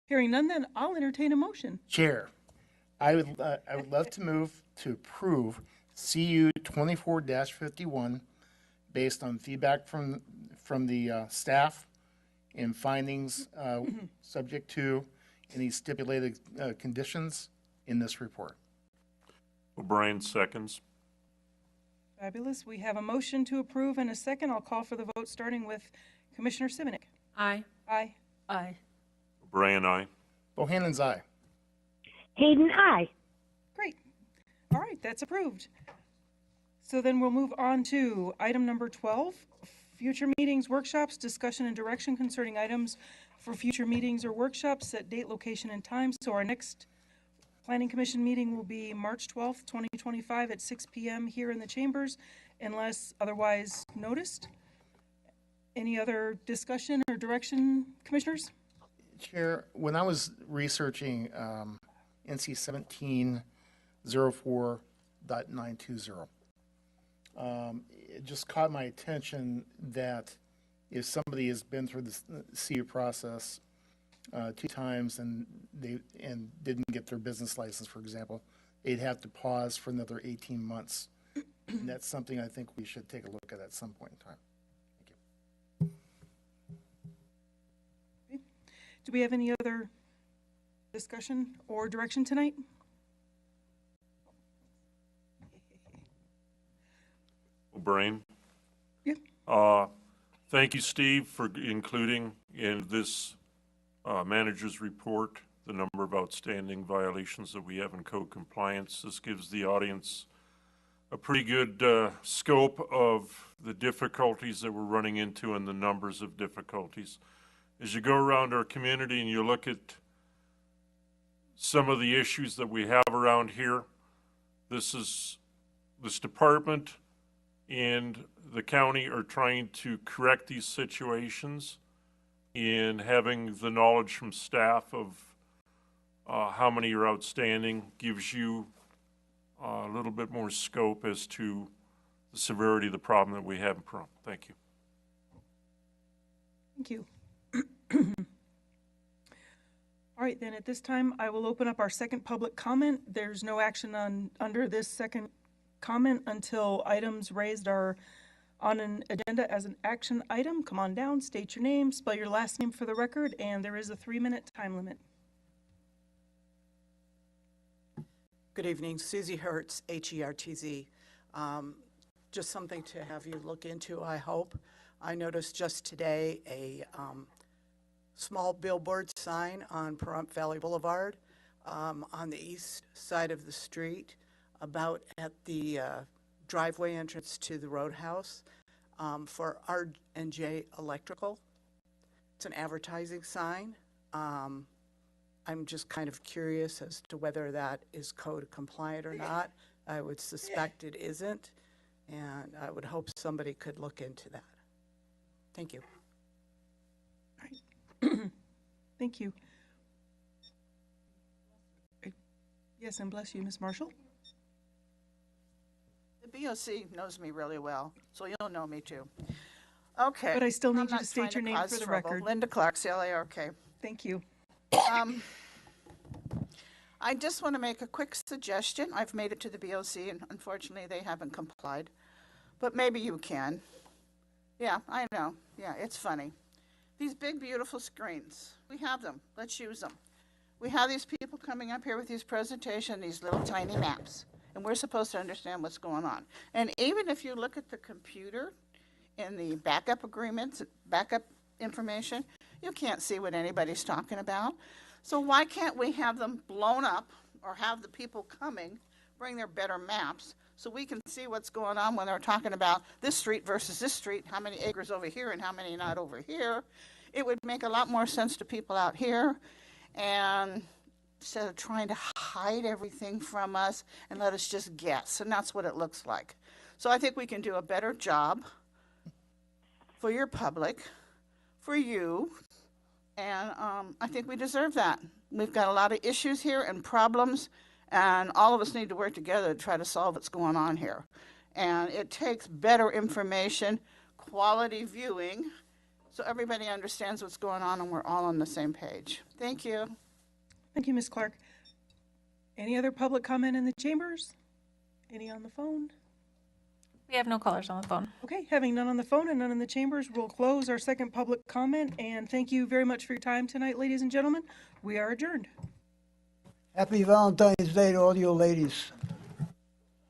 Hearing none, then I'll entertain a motion. Chair, I would love to move to approve CU 24-51 based on feedback from the staff and findings subject to any stipulated conditions in this report. O'Brien seconds. Fabulous. We have a motion to approve and a second. I'll call for the vote, starting with Commissioner Simonik. Aye. Aye. Aye. O'Brien, aye. Bohannon's aye. Hayden, aye. Great. All right, that's approved. So then we'll move on to item number 12, future meetings, workshops, discussion and direction concerning items for future meetings or workshops, set date, location, and time. So our next Planning Commission meeting will be March 12th, 2025 at 6 p.m. here in the chambers, unless otherwise noticed. Any other discussion or direction, commissioners? Chair, when I was researching NC 1704.920, it just caught my attention that if somebody has been through the CU process 2 times and didn't get their business license, for example, they'd have to pause for another 18 months. And that's something I think we should take a look at some point in time. Do we have any other discussion or direction tonight? O'Brien? Yeah. Thank you, Steve, for including in this manager's report the number of outstanding violations that we have in code compliance. This gives the audience a pretty good scope of the difficulties that we're running into and the numbers of difficulties. As you go around our community and you look at some of the issues that we have around here, this department and the county are trying to correct these situations, and having the knowledge from staff of how many are outstanding gives you a little bit more scope as to the severity of the problem that we have in Pahrump. Thank you. Thank you. All right, then at this time, I will open up our second public comment. There's no action under this second comment until items raised are on an agenda as an action item. Come on down, state your name, spell your last name for the record, and there is a 3-minute time limit. Good evening, Susie Hertz, Hertz. Just something to have you look into, I hope. I noticed just today a small billboard sign on Pahrump Valley Boulevard on the east side of the street, about at the driveway entrance to the roadhouse, for R&J Electrical. It's an advertising sign. I'm just kind of curious as to whether that is code compliant or not. I would suspect it isn't, and I would hope somebody could look into that. Thank you. Thank you. Yes, and bless you, Ms. Marshall. The BOC knows me really well, so you'll know me too. Okay. But I still need I'm you not to state your trying name cause for the trouble. record. Linda Clark, CLARK. Thank you. I just want to make a quick suggestion. I've made it to the BOC, and unfortunately, they haven't complied. But maybe you can. Yeah, I know. Yeah, it's funny. These big, beautiful screens, we have them. Let's use them. We have these people coming up here with these presentations, these little tiny maps, and we're supposed to understand what's going on. And even if you look at the computer in the backup agreements, backup information, you can't see what anybody's talking about. So why can't we have them blown up, or have the people coming bring their better maps so we can see what's going on when they're talking about this street versus this street, how many acres over here and how many not over here. It would make a lot more sense to people out here, and instead of trying to hide everything from us and let us just guess, and that's what it looks like. So I think we can do a better job for your public, for you, and I think we deserve that. We've got a lot of issues here and problems, and all of us need to work together to try to solve what's going on here. and it takes better information, quality viewing, so everybody understands what's going on and we're all on the same page. Thank you. Thank you, Ms. Clark. Any other public comment in the chambers? Any on the phone? We have no callers on the phone. Okay, having none on the phone and none in the chambers, we'll close our second public comment. And thank you very much for your time tonight, ladies and gentlemen. We are adjourned. Happy Valentine's Day to all you ladies.